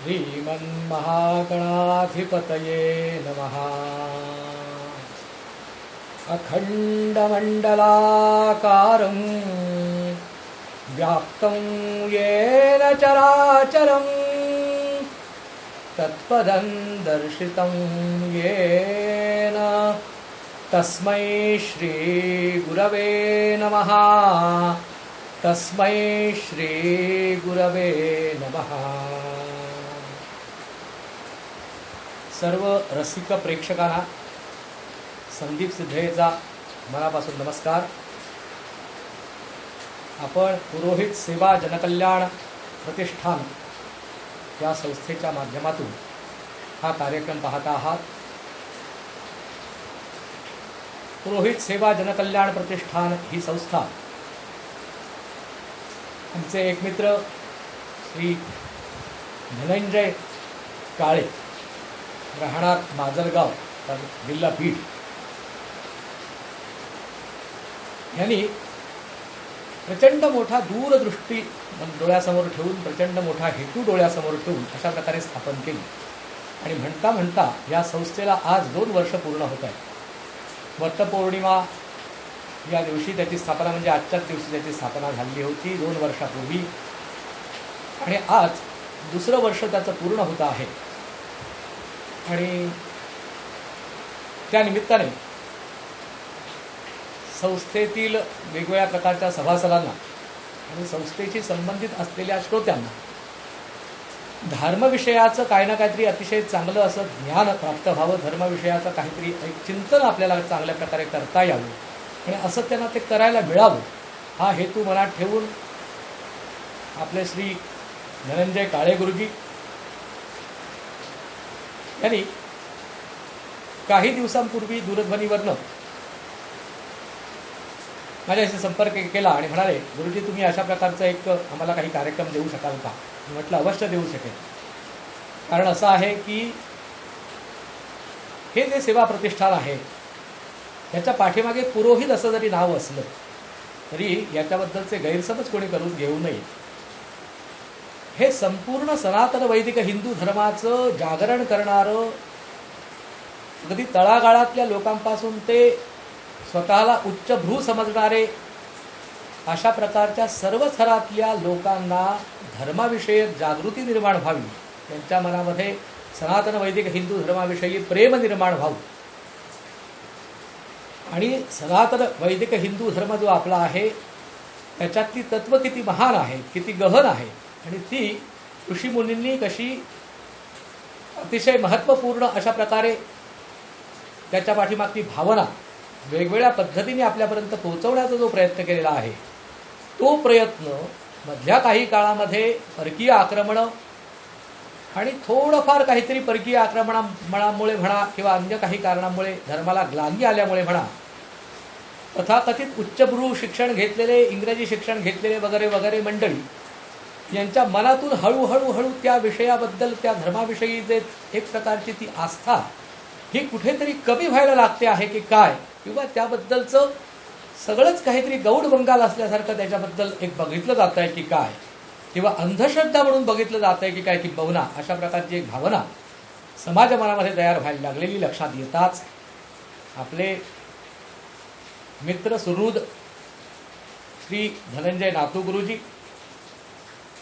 श्रीमन्महागणाधिपतये नमः। अखण्डमण्डलाकारं व्याप्तं येन चराचरं तत्पदं दर्शितं येन तस्मै श्रीगुरवे नमः। तस्मै श्रीगुरवे नमः। सर्व रसिक प्रेक्षकांना संदीप सिद्धेचा मनापासून नमस्कार। आपण पुरोहित सेवा जनकल्याण प्रतिष्ठान या संस्थेच्या माध्यमातून हा कार्यक्रम पाहत आहात। पुरोहित सेवा जनकल्याण प्रतिष्ठान ही संस्था आमचे एक मित्र श्री धनंजय काळे, राहणार माजलगाव, जिल्हा बीड, यांनी प्रचंड मोठा दूरदृष्टी डोळ्यासमोर ठेवून, प्रचंड मोठा हेतू डोळ्यासमोर ठेवून अशा प्रकारे स्थापन केली आणि म्हणता म्हणता या संस्थेला आज 2 वर्ष पूर्ण होत आहेत। वटपौर्णिमा या दिवशी त्याची स्थापना, म्हणजे आजच्याच दिवशी त्याची स्थापना झाली होती 2 वर्षापूर्वी, आणि आज 2रं वर्ष त्याचं पूर्ण होत आहे। आणि त्या निमित्ताने संस्थेतील वेगवेगळ्या प्रकारच्या सभासदांना आणि संस्थेशी संबंधित असलेल्या श्रोत्यांना धर्मविषयाचं काही ना काहीतरी अतिशय चांगलं असं ज्ञान प्राप्त व्हावं, धर्मविषयाचं काहीतरी एक चिंतन आपल्याला चांगल्या प्रकारे करता यावं आणि असं त्यांना ते करायला मिळावं, हा हेतू मनात ठेवून आपले श्री धनंजय काळे गुरुजी यांनी काही दिवसांपूर्वी दूरध्वनीवरनं माझ्याशी संपर्क केला आणि म्हणाले, गुरुजी तुम्ही अशा प्रकारचा एक आम्हाला काही कार्यक्रम देऊ शकाल का? मी म्हटलं अवश्य देऊ शकेल। कारण असं आहे की हे जे सेवा प्रतिष्ठान आहे त्याच्या पाठीमागे पुरोहित असं जरी नाव असलं तरी याच्याबद्दलचे गैरसमज कोणी करून घेऊ नये। हे संपूर्ण सनातन वैदिक हिंदू धर्माचं जागरण करणारं, अगदी तळागाळातल्या लोकांपासून ते स्वतःला उच्चभ्रू समजणारे अशा प्रकारच्या सर्व थरातल्या लोकांना धर्माविषयक जागृती निर्माण व्हावी, त्यांच्या मनामध्ये सनातन वैदिक हिंदू धर्माविषयी प्रेम निर्माण व्हावं आणि सनातन वैदिक हिंदू धर्म जो आपला आहे त्याच्यातली तत्व किती महान आहे, किती गहन आहे आणि ती ऋषीमुनींनी कशी अतिशय महत्त्वपूर्ण अशा प्रकारे त्याच्या पाठीमागची भावना वेगवेगळ्या पद्धतीने आपल्यापर्यंत पोहोचवण्याचा जो प्रयत्न केलेला आहे, तो प्रयत्न मधल्या काही काळामध्ये परकीय आक्रमणं आणि थोडंफार काहीतरी परकीय आक्रमणामुळे म्हणा किंवा अन्य काही कारणामुळे धर्माला ग्लानी आल्यामुळे म्हणा, तथाकथित उच्चभ्रू शिक्षण घेतलेले, इंग्रजी शिक्षण घेतलेले वगैरे वगैरे मंडळी यांच्या मनातून हळूहळू त्या विषयाबद्दल, त्या धर्माविषयी जे एक प्रकारची ती आस्था ही कुठेतरी कमी व्हायला लागते आहे की काय, किंवा त्याबद्दलचं सगळंच काहीतरी गौड बंगाल असल्यासारखं त्याच्याबद्दल एक बघितलं जात आहे की काय, किंवा अंधश्रद्धा म्हणून बघितलं जात आहे की काय किंबहुना अशा प्रकारची एक भावना समाज मनामध्ये तयार व्हायला लागलेली लक्षात येताच आपले मित्र सुहृद श्री धनंजय नातू गुरुजी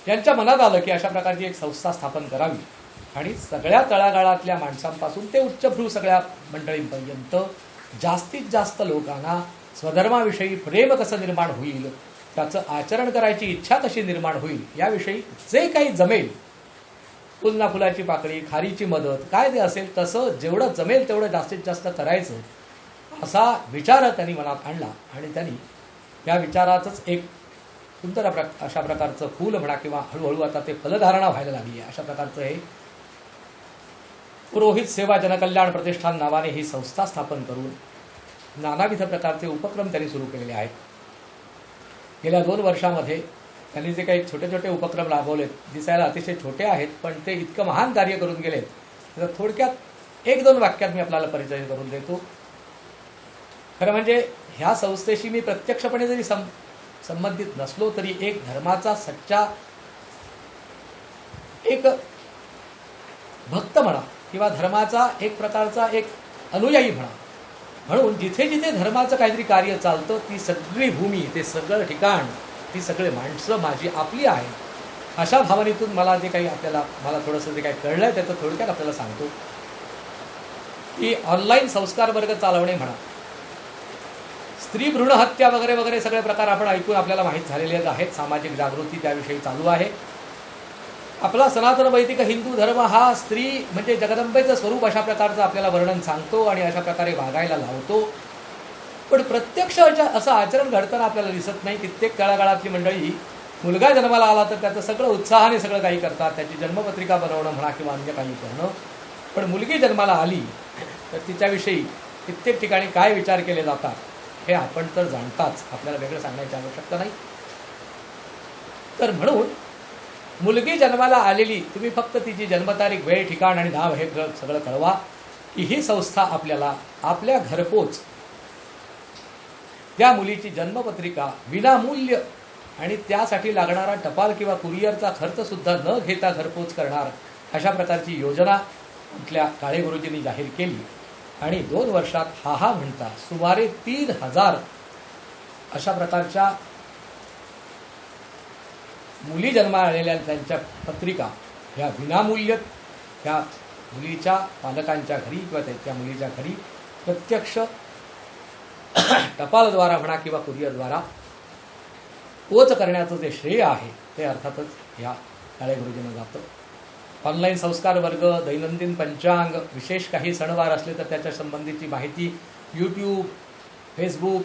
यांच्या मनात आलं की अशा प्रकारची एक संस्था स्थापन करावी आणि सगळ्या तळागाळातल्या माणसांपासून ते उच्चभ्रू सगळ्या मंडळींपर्यंत जास्तीत जास्त लोकांना स्वधर्माविषयी प्रेम कसं निर्माण होईल, त्याचं आचरण करायची इच्छा कशी निर्माण होईल याविषयी जे काही जमेल, फुलना फुलाची पाकळी, खारीची मदत, काय ते असेल तसं जेवढं जमेल तेवढं जास्तीत जास्त करायचं असा विचार त्यांनी मनात आणला आणि त्यांनी या विचाराचंच एक सुंदर अशा प्रकारचं फूल म्हणा किंवा हळूहळू आता ते फलधारणा व्हायला लागली आहे, अशा प्रकारचं हे पुरोहित सेवा जनकल्याण प्रतिष्ठान नावाने ही संस्था स्थापन करून नानाविध प्रकारचे उपक्रम त्यांनी सुरू केलेले आहेत। गेल्या 2 वर्षामध्ये त्यांनी जे काही छोटे छोटे उपक्रम राबवलेत, दिसायला अतिशय छोटे आहेत पण ते इतकं महान कार्य करून गेलेत, तर थोडक्यात 1-2 वाक्यात मी आपल्याला परिचय करून देतो। खरं म्हणजे ह्या संस्थेशी मी प्रत्यक्षपणे जरी संबंधित नसलो तरी एक धर्माचा सच्चा एक भक्त म्हणा किंवा धर्माचा एक प्रकारचा एक अनुयायी म्हणा. म्हणून जिथे जिथे धर्माचं काहीतरी कार्य चालतं ती सगळी भूमी, ते सगळं ठिकाण, ती सगळे माणसं माझी आपली आहे. अशा भावनेतून मला जे काही मला थोडंसं जे काही कळलं आहे त्याचं थोडक्यात आपल्याला सांगतो की ऑनलाईन संस्कार वर्ग चालवणे म्हणा, स्त्री भ्रूण हत्या वगैरे वगैरे सगळे प्रकार आपण ऐकून आपल्याला माहीत झालेले आहेत. सामाजिक जागृती त्याविषयी चालू आहे. आपला सनातन वैदिक हिंदू धर्म हा स्त्री म्हणजे जगदंबेचं स्वरूप अशा प्रकारचं आपल्याला वर्णन सांगतो आणि अशा प्रकारे वागायला लावतो. पण प्रत्यक्ष असं आचरण घडताना आपल्याला दिसत नाही. कित्येक तळागाळातली मंडळी मुलगा जन्माला आला तर त्याचं सगळं उत्साहाने सगळं काही करतात, त्याची जन्मपत्रिका बनवणं म्हणा किंवा अन्य काही करणं. पण मुलगी जन्माला आली तर तिच्याविषयी कित्येक ठिकाणी काय विचार केले जातात हे आपण तर जाणताच, आपल्याला वेगळं सांगण्याची आवश्यकता नाही. तर म्हणून मुलगी जन्माला आलेली तुम्ही फक्त तिची जन्मतारीख, वेळ, ठिकाण आणि नाव हे सगळं कळवा की ही संस्था आपल्याला आपल्या घरपोच त्या मुलीची जन्मपत्रिका विनामूल्य आणि त्यासाठी लागणारा टपाल किंवा कुरिअरचा खर्चसुद्धा न घेता घरपोच करणार अशा प्रकारची योजना आपल्या काळे गुरुजींनी जाहीर केली. आणि 2 वर्षात हा म्हणता सुमारे 3000 अशा प्रकारच्या मुली जन्माला आलेल्या त्यांच्या पत्रिका ह्या विनामूल्य ह्या मुलीच्या पालकांच्या घरी किंवा त्या मुलीच्या घरी प्रत्यक्ष टपालद्वारा म्हणा किंवा कुरिअरद्वारा पोच करण्याचं जे श्रेय आहे ते अर्थातच ह्या काळे गुरुजींना जातं. ऑनलाईन संस्कार वर्ग, दैनंदिन पंचांग, विशेष काही सणवार असले तर त्याच्या संबंधीची माहिती यूट्यूब, फेसबुक,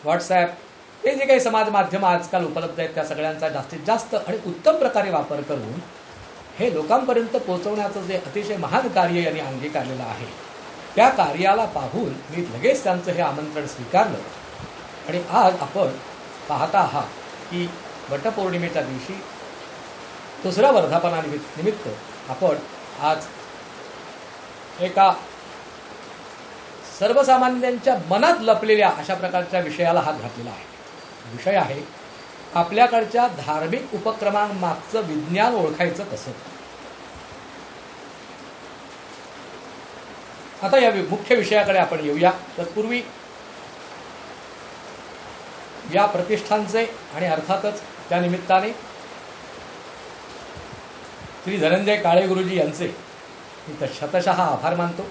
व्हॉट्सॲप हे जे काही समाज माध्यमं आजकाल उपलब्ध आहेत त्या सगळ्यांचा जास्तीत जास्त आणि उत्तम प्रकारे वापर करून हे लोकांपर्यंत पोहोचवण्याचं जे अतिशय महान कार्य यांनी अंगीकारलेलं आहे त्या कार्याला पाहून मी लगेच त्यांचं हे आमंत्रण स्वीकारलं. आणि आज आपण पाहता आहात की वटपौर्णिमेच्या दिवशी 2ऱ्या वर्धापनानिमित्त आपण आज एका सर्वसामान्यांच्या मनात लपलेल्या अशा प्रकारच्या विषयाला हात घातलेला आहे. विषय आहे आपल्याकडच्या धार्मिक उपक्रमांमागचं विज्ञान ओळखायचं कसं. आता या मुख्य विषयाकडे आपण येऊया. तत्पूर्वी या प्रतिष्ठानचे आणि अर्थातच त्या निमित्ताने श्री धनंजय काळे गुरुजी यांचे मी शतशः आभार मानतो.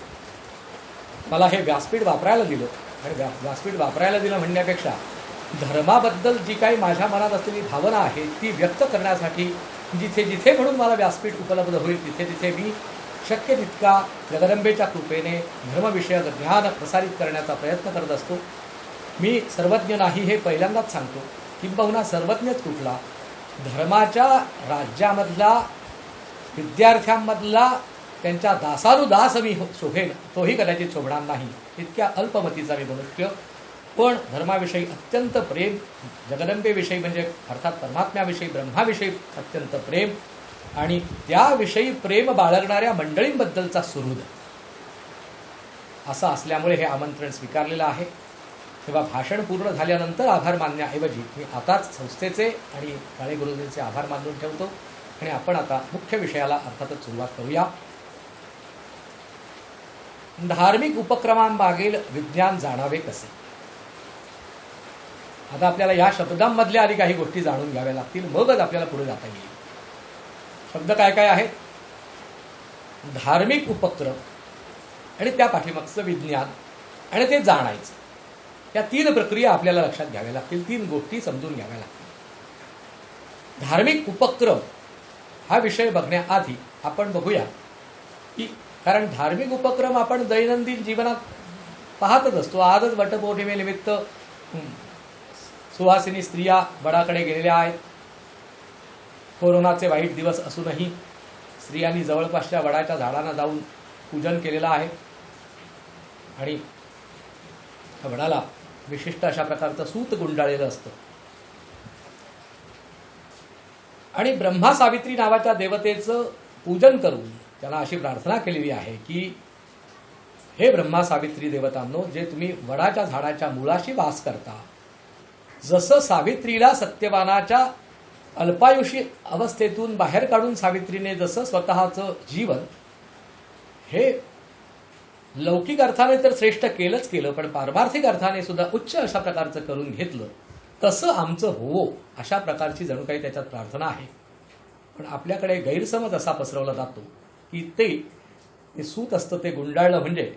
मला हे व्यासपीठ वापरायला दिलं आणि व्यासपीठ वापरायला दिलं म्हणण्यापेक्षा धर्माबद्दल जी काही माझ्या मनात असलेली भावना आहे ती व्यक्त करण्यासाठी जिथे जिथे म्हणून मला व्यासपीठ उपलब्ध होईल तिथे तिथे मी शक्य तितका जगदंबेच्या कृपेने धर्मविषयक ज्ञान प्रसारित करण्याचा प्रयत्न करत असतो. मी सर्वज्ञ नाही हे पहिल्यांदाच सांगतो. किंबहुना सर्वज्ञच कुठला, धर्माच्या राज्यामधला विद्यार्थ्यांमधला त्यांच्या दासानुदास मी शोभेन तोही कदाचित शोभणार नाही, इतक्या अल्पमतीचा मी मनुष्य. पण धर्माविषयी अत्यंत प्रेम, जगदंबेविषयी म्हणजे अर्थात परमात्म्याविषयी, ब्रह्माविषयी अत्यंत प्रेम आणि त्याविषयी प्रेम बाळगणाऱ्या मंडळींबद्दलचा सुहृद असं असल्यामुळे हे आमंत्रण स्वीकारलेलं आहे. तेव्हा भाषण पूर्ण झाल्यानंतर आभार मानण्याऐवजी मी आताच संस्थेचे आणि काळे गुरुजींचे आभार मानून ठेवतो आणि आपण आता मुख्य विषयाला अर्थातच सुरुवात करूया. धार्मिक उपक्रमांमागील विज्ञान जाणावे कसे. आता आपल्याला या शब्दांमधल्या आधी काही गोष्टी जाणून घ्याव्या लागतील, मगच आपल्याला पुढे जाता येईल. शब्द काय काय आहेत. धार्मिक उपक्रम आणि त्या पाठीमागचं विज्ञान आणि ते जाणायचं, या 3 प्रक्रिया आपल्याला लक्षात घ्याव्या लागतील, 3 गोष्टी समजून घ्याव्या लागतील. धार्मिक उपक्रम हा विषय बघण्याआधी आपण बघूया की कारण धार्मिक उपक्रम आपण दैनंदिन जीवनात पाहतच असतो. आजच वटपौर्णिमेनिमित्त सुहासिनी स्त्रिया वडाकडे गेलेल्या आहेत. कोरोनाचे वाईट दिवस असूनही स्त्रियांनी जवळपासच्या वडाच्या झाडांना जाऊन पूजन केलेलं आहे आणि वडाला विशिष्ट अशा प्रकारचं सूत गुंडाळलेलं असतं. आणि ब्रह्मा सावित्री नावाच्या देवतेचं पूजन करून त्यांना अशी प्रार्थना केलेली आहे की हे ब्रह्मा सावित्री देवतांनो, जे तुम्ही वडाच्या झाडाच्या मुळाशी वास करता, जसं सावित्रीला सत्यवानाच्या अल्पायुषी अवस्थेतून बाहेर काढून सावित्रीने जसं स्वतःचं जीवन हे लौकिक अर्थाने तर श्रेष्ठ केलंच केलं, पण पारमार्थिक अर्थाने सुद्धा उच्च अशा प्रकारचं करून घेतलं, तसं आमचं होवो अशा प्रकारची जणू काही त्याच्यात प्रार्थना आहे. पण आपल्याकडे गैरसमज असा पसरवला जातो की ते सूत असतं ते गुंडाळलं म्हणजे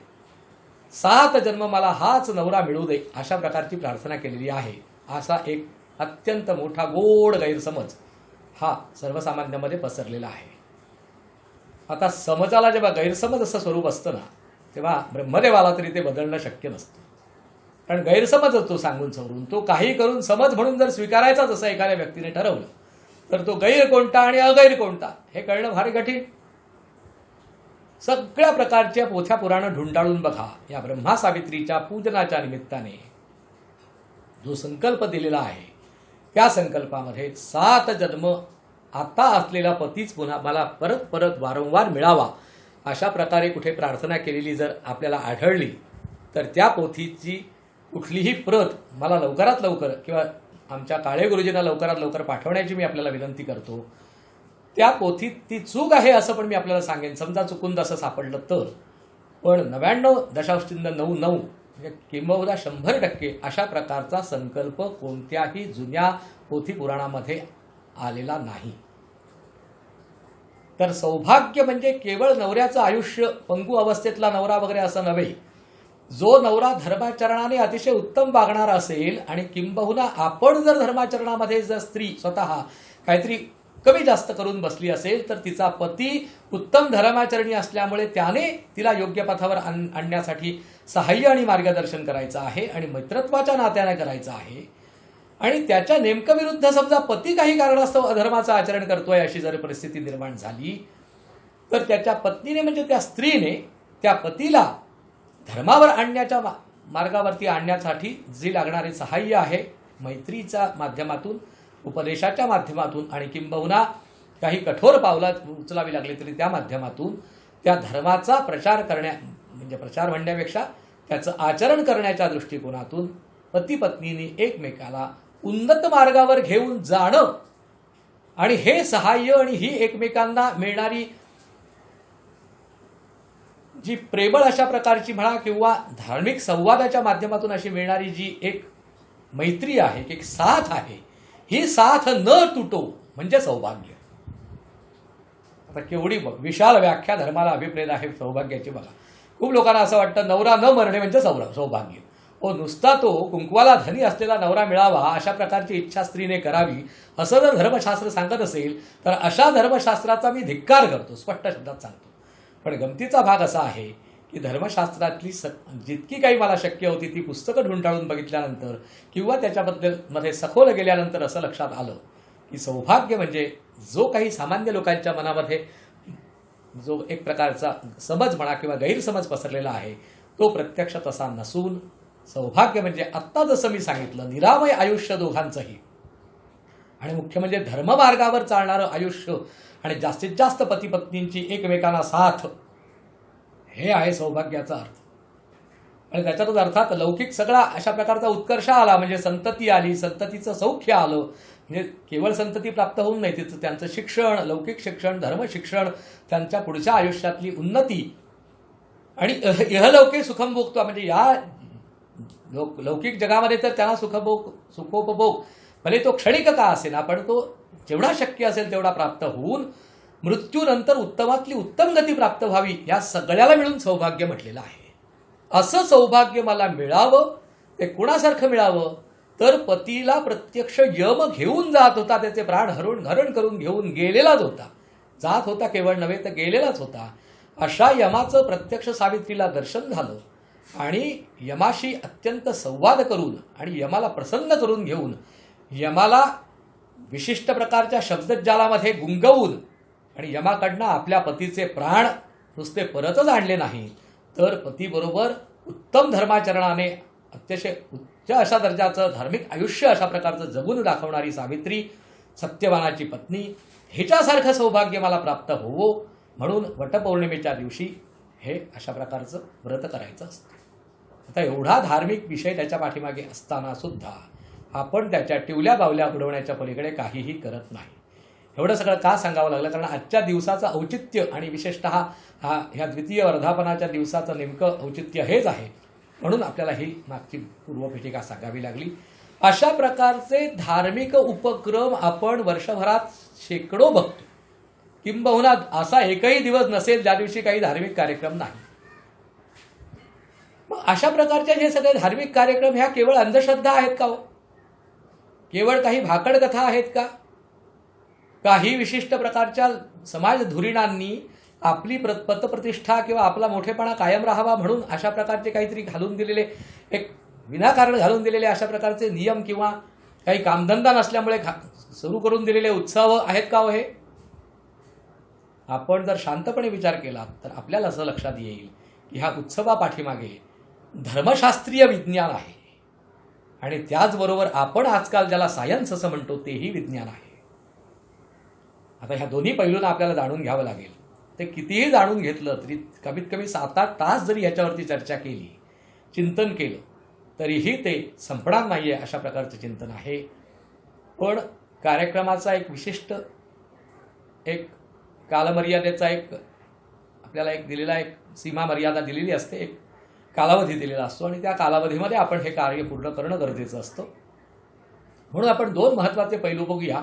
7 जन्म मला हाच नवरा मिळू दे अशा प्रकारची प्रार्थना केलेली आहे. असा एक अत्यंत मोठा गोड गैरसमज हा सर्वसामान्यांमध्ये पसरलेला आहे. आता समजाला जेव्हा गैरसमज असं स्वरूप असतं ना, तेव्हा ब्रह्मदेवाला तरी ते बदलणं शक्य नसतं. कारण गैरसमज तो सांगून सवरून तो काही करून समज म्हणून जर स्वीकारायचाच असं एखाद्या व्यक्तीने ठरवलं, तर तो गैर कोणता आणि अगैर कोणता हे कळणं भारी कठीण. सगळ्या प्रकारच्या पोथ्या पुराणं ढुंडाळून बघा. या ब्रह्मा सावित्रीच्या पूजनाच्या निमित्ताने जो संकल्प दिलेला आहे, त्या संकल्पामध्ये 7 जन्म आता असलेला पतीच पुन्हा मला परत परत वारंवार मिळावा अशा प्रकारे कुठे प्रार्थना केलेली जर आपल्याला आढळली, तर त्या पोथीची कुठलीही प्रत मला लवकरात लवकर किंवा आमच्या काळे गुरुजींना लवकरात लवकर पाठवण्याची मी आपल्याला विनंती करतो. त्या पोथीत ती चूक आहे असं पण मी आपल्याला सांगेन, समजा चुकून असं सापडलं तर. पण 99.99 म्हणजे किंबहुना 100% अशा प्रकारचा संकल्प कोणत्याही जुन्या पोथी पुराणामध्ये आलेला नाही. तर सौभाग्य म्हणजे केवळ नवऱ्याचं आयुष्य, पंगू अवस्थेतला नवरा वगैरे असं नव्हे. जो नवरा धर्माचरणाने अतिशय उत्तम वागणारा असेल आणि किंबहुना आपण जर धर्माचरणामध्ये जर स्त्री स्वतः काहीतरी कमी जास्त करून बसली असेल, तर तिचा पती उत्तम धर्माचरणी असल्यामुळे त्याने तिला योग्य पथावर आणण्यासाठी सहाय्य आणि मार्गदर्शन करायचं आहे आणि मित्रत्वाच्या नात्याने करायचं आहे. आणि त्याच्या नेमकं विरुद्ध समजा पती काही कारणास्तव अधर्माचं आचरण करतोय अशी जर परिस्थिती निर्माण झाली, तर त्याच्या पत्नीने म्हणजे त्या स्त्रीने त्या पतीला धर्मावर आणण्याच्या मार्गावरती आणण्यासाठी जे लागणारे सहाय्य आहे, मैत्रीच्या माध्यमातून, उपदेशाच्या माध्यमातून आणि किंबहुना काही कठोर पावलं उचलावी लागली तरी त्या माध्यमातून त्या धर्माचा प्रचार म्हणजे प्रचार म्हणण्यापेक्षा त्याचं आचरण करण्याच्या दृष्टिकोनातून पती पत्नीने एकमेकाला उन्नत मार्गावर घेऊन जाणं आणि हे सहाय्य आणि ही एकमेकांना मिळणारी जी प्रेमळ अशा प्रकारची म्हणा किंवा धार्मिक संवादाच्या माध्यमातून अशी मिळणारी जी एक मैत्री आहे, एक साथ आहे, ही साथ न तुटो म्हणजे सौभाग्य. आता केवढी विशाल व्याख्या धर्माला अभिप्रेत आहे सौभाग्याची बघा. खूप लोकांना असं वाटतं नवरा न मरणे म्हणजे सौभाग्य. नुसता तो कुंकवाला धनी असलेला नवरा मिळावा अशा प्रकारची इच्छा स्त्रीने करावी असं जर धर्मशास्त्र सांगत असेल, तर अशा धर्मशास्त्राचा मी धिक्कार करतो, स्पष्ट शब्दात सांगतो. पण गमतीचा भाग असा आहे की धर्मशास्त्रातली जितकी काही मला शक्य होती ती पुस्तकं ढुंढाळून बघितल्यानंतर किंवा त्याच्याबद्दल मध्ये सखोल गेल्यानंतर असं लक्षात आलं की सौभाग्य म्हणजे जो काही सामान्य लोकांच्या मनामध्ये जो एक प्रकारचा समज म्हणा किंवा गैरसमज पसरलेला आहे, तो प्रत्यक्ष तसा नसून सौभाग्य म्हणजे आत्ता जसं मी सांगितलं निरामय आयुष्य दोघांचंही, आणि मुख्य म्हणजे धर्ममार्गावर चालणारं आयुष्य आणि जास्तीत जास्त पती पत्नींची एकमेकांना साथ, हे आहे सौभाग्याचा अर्थ. आणि त्याच्यातच अर्थात लौकिक सगळा अशा प्रकारचा उत्कर्ष आला म्हणजे संतती आली, संततीचं सौख्य आलं. म्हणजे केवळ संतती प्राप्त होऊन नाही, तिचं त्यांचं शिक्षण, लौकिक शिक्षण, धर्मशिक्षण, त्यांच्या पुढच्या आयुष्यातली उन्नती आणि इहलौकिक सुखभोग, म्हणजे या लौकिक जगामध्ये तर त्यांना सुखोपभोग भले तो क्षणिक का असेना, पण तो जेवढा शक्य असेल तेवढा प्राप्त होऊन मृत्यूनंतर उत्तमातली उत्तम गती प्राप्त व्हावी, या सगळ्याला मिळून सौभाग्य म्हटलेलं आहे. असं सौभाग्य मला मिळावं, ते कुणासारखं मिळावं, तर पतीला प्रत्यक्ष यम घेऊन जात होता, त्याचे प्राण हरण करून घेऊन गेलेलाच होता, जात होता केवळ नव्हे तर गेलेलाच होता. अशा यमाचं प्रत्यक्ष सावित्रीला दर्शन झालं आणि यमाशी अत्यंत संवाद करून आणि यमाला प्रसन्न करून घेऊन यमाला विशिष्ट प्रकारच्या शब्दजालामध्ये गुंगवून आणि यमाकडनं आपल्या पतीचे प्राण नुसते परतच आणले नाही, तर पतीबरोबर उत्तम धर्माचरणाने अतिशय उच्च अशा दर्जाचं धार्मिक आयुष्य अशा प्रकारचं जगून दाखवणारी सावित्री, सत्यवानाची पत्नी, हिच्यासारखं सौभाग्य मला प्राप्त होवो म्हणून वटपौर्णिमेच्या दिवशी हे अशा प्रकारचं व्रत करायचं असतं. आता एवढा धार्मिक विषय त्याच्या पाठीमागे असताना सुद्धा आपण त्याच्या टिवल्या बावल्या उडवण्याच्या पलीकडे काहीही करत नाही. एवढं सगळं का सांगावं लागलं? कारण आजच्या दिवसाचं औचित्य आणि विशेषतः ह्या द्वितीय वर्धापनाच्या दिवसाचं नेमकं औचित्य हेच आहे, म्हणून आपल्याला ही मागची पूर्वपीठिका सांगावी लागली. अशा प्रकारचे धार्मिक उपक्रम आपण वर्षभरात शेकडो बघतो, किंबहुना असा एकही दिवस नसेल ज्या दिवशी काही धार्मिक कार्यक्रम नाही. मग अशा प्रकारचे हे सगळे धार्मिक कार्यक्रम ह्या केवळ अंधश्रद्धा आहेत का हो? केवळ काही भाकड कथा आहेत का? काही विशिष्ट प्रकारच्या समाज धुरीणांनी आपली पतप्रतिष्ठा किंवा आपला मोठेपणा कायम राहावा म्हणून अशा प्रकारचे काहीतरी घालून दिलेले, एक विनाकारण घालून दिलेले अशा प्रकारचे नियम किंवा काही कामधंदा नसल्यामुळे सुरू करून दिलेले उत्सव आहेत का हो हे? आपण जर शांतपणे विचार केला तर आपल्याला असं लक्षात येईल की ह्या उत्सवापाठीमागे धर्मशास्त्रीय विज्ञान आहे आणि त्याचबरोबर आपण आजकाल ज्याला सायन्स असं म्हणतो तेही विज्ञान आहे. आता ह्या दोन्ही पैलूंना आपल्याला जाणून घ्यावं लागेल. ते कितीही जाणून घेतलं तरी कमीत कमी 7-8 तास जरी याच्यावरती चर्चा केली, चिंतन केलं, तरीही ते संपणार नाही आहे अशा प्रकारचं चिंतन आहे. पण कार्यक्रमाचा एक विशिष्ट एक कालमर्यादेचा एक आपल्याला एक दिलेला एक सीमा मर्यादा दिलेली असते, एक कालावधी दिलेला असतो आणि त्या कालावधीमध्ये आपण हे कार्य पूर्ण करणं गरजेचं असतं. म्हणून आपण 2 महत्त्वाचे पैलू बघूया.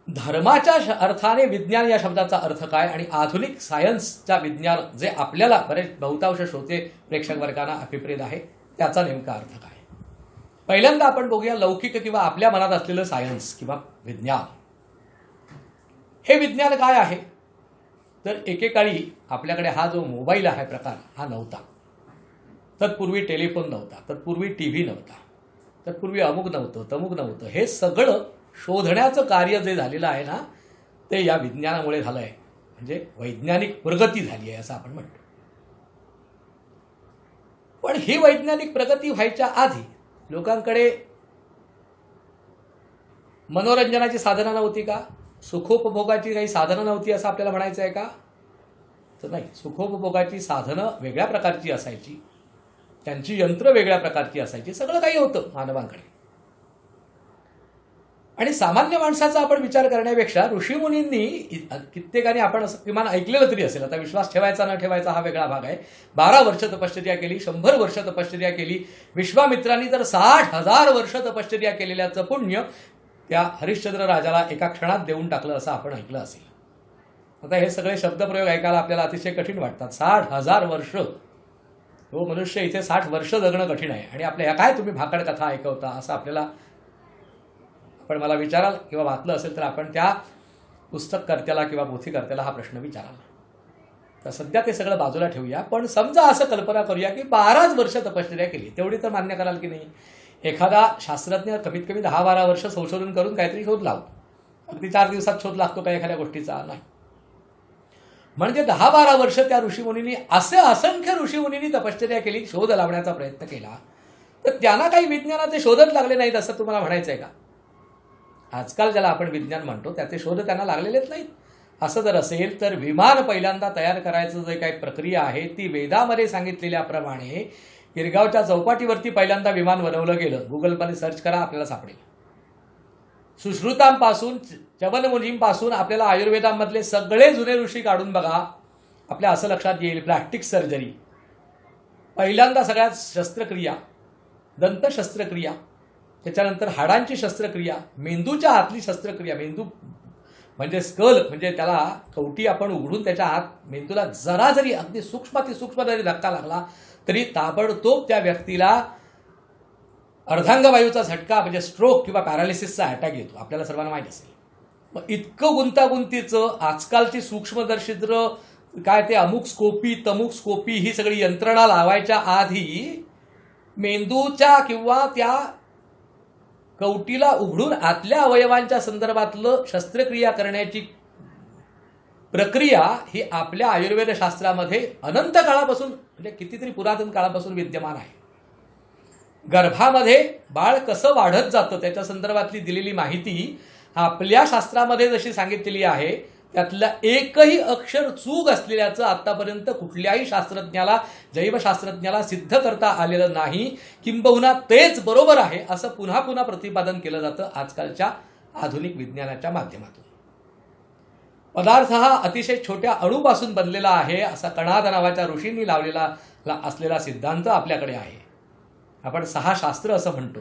धर्माच्या अर्थाने विज्ञान या शब्दाचा अर्थ काय आणि आधुनिक सायन्सचा विज्ञान जे आपल्याला बरेच बहुतांश श्रोते प्रेक्षक वर्गांना अभिप्रेत आहे त्याचा नेमका अर्थ काय. पहिल्यांदा आपण बघूया लौकिक किंवा आपल्या मनात असलेलं सायन्स किंवा विज्ञान. हे विज्ञान काय आहे? तर एकेकाळी आपल्याकडे हा जो मोबाईल आहे प्रकार हा नव्हता, तत्पूर्वी टेलिफोन नव्हता, तत्पूर्वी टीव्ही नव्हता, तत्पूर्वी अमुक नव्हतं, तमुक नव्हतं. हे सगळं शोधण्याचं कार्य जे झालेलं आहे ना ते या विज्ञानामुळे झालं आहे. म्हणजे वैज्ञानिक प्रगती झाली आहे असं आपण म्हणतो. पण ही वैज्ञानिक प्रगती व्हायच्या आधी लोकांकडे मनोरंजनाची साधनं नव्हती का? सुखोपभोगाची काही साधनं नव्हती असं आपल्याला म्हणायचं आहे का? तर नाही. सुखोपभोगाची साधनं वेगळ्या प्रकारची असायची, त्यांची यंत्र वेगळ्या प्रकारची असायची, सगळं काही होतं मानवांकडे. आणि सामान्य माणसाचा आपण विचार करण्यापेक्षा ऋषीमुनींनी कित्येकाने आपण असं किमान ऐकलेलं तरी असेल, आता विश्वास ठेवायचा न ठेवायचा हा वेगळा भाग आहे. 12 वर्ष तपश्चर्या केली, 100 वर्ष तपश्चर्या केली. विश्वामित्रांनी तर 60,000 वर्ष तपश्चर्या केलेल्याचं पुण्य त्या हरिश्चंद्र राजाला एका क्षणात देऊन टाकलं असं आपण ऐकलं असेल. आता हे सगळे शब्दप्रयोग ऐकायला आपल्याला अतिशय कठीण वाटतात. 60,000 वर्ष, तो मनुष्य इथे 60 वर्ष जगणं कठीण आहे आणि आपल्या ह्या काय तुम्ही भाकड कथा ऐकवता असं आपल्याला आपण मला विचाराल किंवा वाचलं असेल तर आपण त्या पुस्तककर्त्याला किंवा पोथीकर्त्याला हा प्रश्न विचाराल. तर सध्या ते सगळं बाजूला ठेवूया. पण समजा असं कल्पना करूया की 12 वर्ष तपश्चर्या केली, तेवढी तर मान्य कराल की नाही? एखादा शास्त्रज्ञ कमीत कमी 10-12 वर्ष संशोधन करून काहीतरी शोध लावतो. अगदी 4 दिवसात शोध लागतो का एखाद्या गोष्टीचा? नाही. म्हणजे 10-12 वर्ष त्या ऋषीमुनींनी, असे असंख्य ऋषीमुनींनी तपश्चर्या केली, शोध लावण्याचा प्रयत्न केला, तर त्यांना काही विज्ञानाचे शोधच लागले नाहीत असं तुम्हाला म्हणायचं आहे का? आजकाल ज्याला आपण विज्ञान म्हणतो त्याचे शोध त्यांना लागलेलेच नाहीत. असं जर असेल तर विमान पहिल्यांदा तयार करायचं जे काही प्रक्रिया आहे ती वेदामध्ये सांगितलेल्याप्रमाणे गिरगावच्या चौपाटीवरती पहिल्यांदा विमान बनवलं गेलं. गुगलमध्ये सर्च करा, आपल्याला सापडेल. सुश्रुतांपासून चवनमुनींपासून आपल्याला आयुर्वेदामधले सगळे जुने ऋषी काढून बघा, आपल्या असं लक्षात येईल प्लॅस्टिक सर्जरी पहिल्यांदा, सगळ्यात शस्त्रक्रिया, दंत शस्त्रक्रिया, त्याच्यानंतर हाडांची शस्त्रक्रिया, मेंदूच्या आतली शस्त्रक्रिया. मेंदू म्हणजे स्कल, म्हणजे त्याला कवटी आपण उघडून त्याच्या आत मेंदूला जरा जरी अगदी सूक्ष्म जरी धक्का लागला तरी ताबडतोब त्या व्यक्तीला अर्धांगवायूचा झटका म्हणजे स्ट्रोक किंवा पॅरालिसिसचा अटॅक येतो. आपल्याला सर्वांना माहीत असेल. मग इतकं गुंतागुंतीचं आजकालची सूक्ष्मदर्शिद्र काय ते अमुक स्कोपी तमुक स्कोपी ही सगळी यंत्रणा लावायच्या आधी मेंदूच्या किंवा त्या कवटीला उघडून आतल्या अवयवांच्या संदर्भातलं शस्त्रक्रिया करण्याची प्रक्रिया ही आपल्या आयुर्वेद शास्त्रामध्ये अनंत काळापासून म्हणजे कितीतरी पुरातन काळापासून विद्यमान आहे. गर्भामध्ये बाळ कसं वाढत जातं त्याच्या संदर्भातली दिलेली माहिती आपल्या शास्त्रामध्ये जशी सांगितलेली आहे त्यातला एकही अक्षर चूक असलेल्याचं आतापर्यंत कुठल्याही शास्त्रज्ञाला, जैवशास्त्रज्ञाला सिद्ध करता आलेलं नाही. किंबहुना तेच बरोबर आहे असं पुन्हा पुन्हा प्रतिपादन केलं जातं आजकालच्या आधुनिक विज्ञानाच्या माध्यमातून. पदार्थ हा अतिशय छोट्या अणूपासून बनलेला आहे असा कणाद नावाच्या ऋषींनी लावलेला असलेला सिद्धांत आपल्याकडे आहे. आपण 6 शास्त्र असं म्हणतो.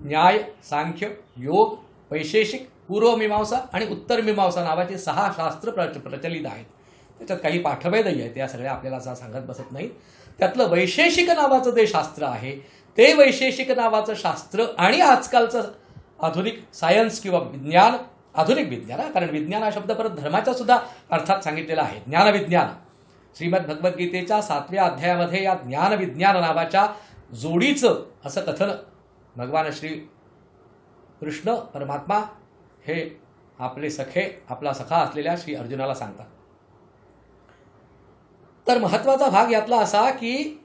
न्याय, सांख्य, योग, वैशेषिक, पूर्वमीमांसा आणि उत्तरमीमांसा नावाची 6 शास्त्र प्रचलित आहेत. त्याच्यात काही पाठभेदही आहेत, त्या सगळ्या आपल्याला असं सांगत बसत नाही. त्यातलं वैशेषिक नावाचं जे शास्त्र आहे ते वैशेषिक नावाचं शास्त्र आणि आजकालचं आधुनिक सायन्स किंवा विज्ञान, आधुनिक विज्ञान, कारण विज्ञान हा शब्द परत धर्माच्या सुद्धा अर्थात सांगितलेला आहे. ज्ञानविज्ञान, श्रीमद भगवद्गीतेच्या 7व्या अध्यायामध्ये या ज्ञानविज्ञान नावाच्या जोडीचं असं कथन भगवान श्री कृष्ण परमात्मा हे आपले सखे, आपला सखा असलेल्या श्री अर्जुनाला सांगतात. तर महत्वाचा भाग यातला असा की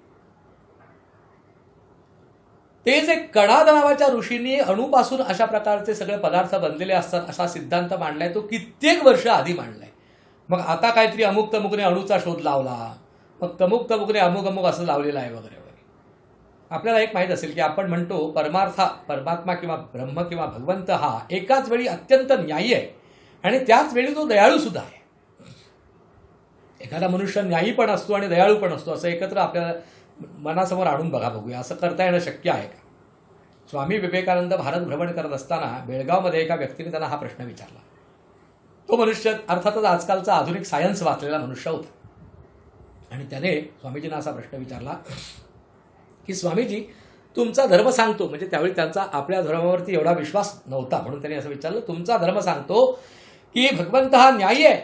ते जे कणाद नावाच्या ऋषींनी अणूपासून अशा प्रकारचे सगळे पदार्थ बनलेले असतात असा सिद्धांत मांडलाय, तो कित्येक वर्ष आधी मांडलाय. मग आता काहीतरी अमुक तमुकने अणूचा शोध लावला, मग तमुक तमुकने अमुक अमुक असं लावलेलं आहे वगैरे वगैरे. आपल्याला एक माहीत असेल की आपण म्हणतो परमात्मा किंवा ब्रह्म किंवा भगवंत हा एकाच वेळी अत्यंत न्यायी आहे आणि त्याच वेळी तो दयाळू सुद्धा आहे. एखादा मनुष्य न्यायी पण असतो आणि दयाळू पण असतो असं एकत्र आपल्याला मनासमोर आणून बघूया. असं करता येणं शक्य आहे का? स्वामी विवेकानंद भारत भ्रमण करत असताना बेळगावमध्ये एका व्यक्तीने त्यांना हा प्रश्न विचारला. तो मनुष्य अर्थातच आजकालचा आधुनिक सायन्स वाचलेला मनुष्य होता आणि त्याने स्वामीजींना असा प्रश्न विचारला की स्वामीजी, तुमचा धर्म सांगतो, म्हणजे त्यावेळी त्यांचा आपल्या धर्मावरती एवढा विश्वास नव्हता म्हणून त्यांनी असं विचारलं, तुमचा धर्म सांगतो की भगवंत हा न्यायी आहे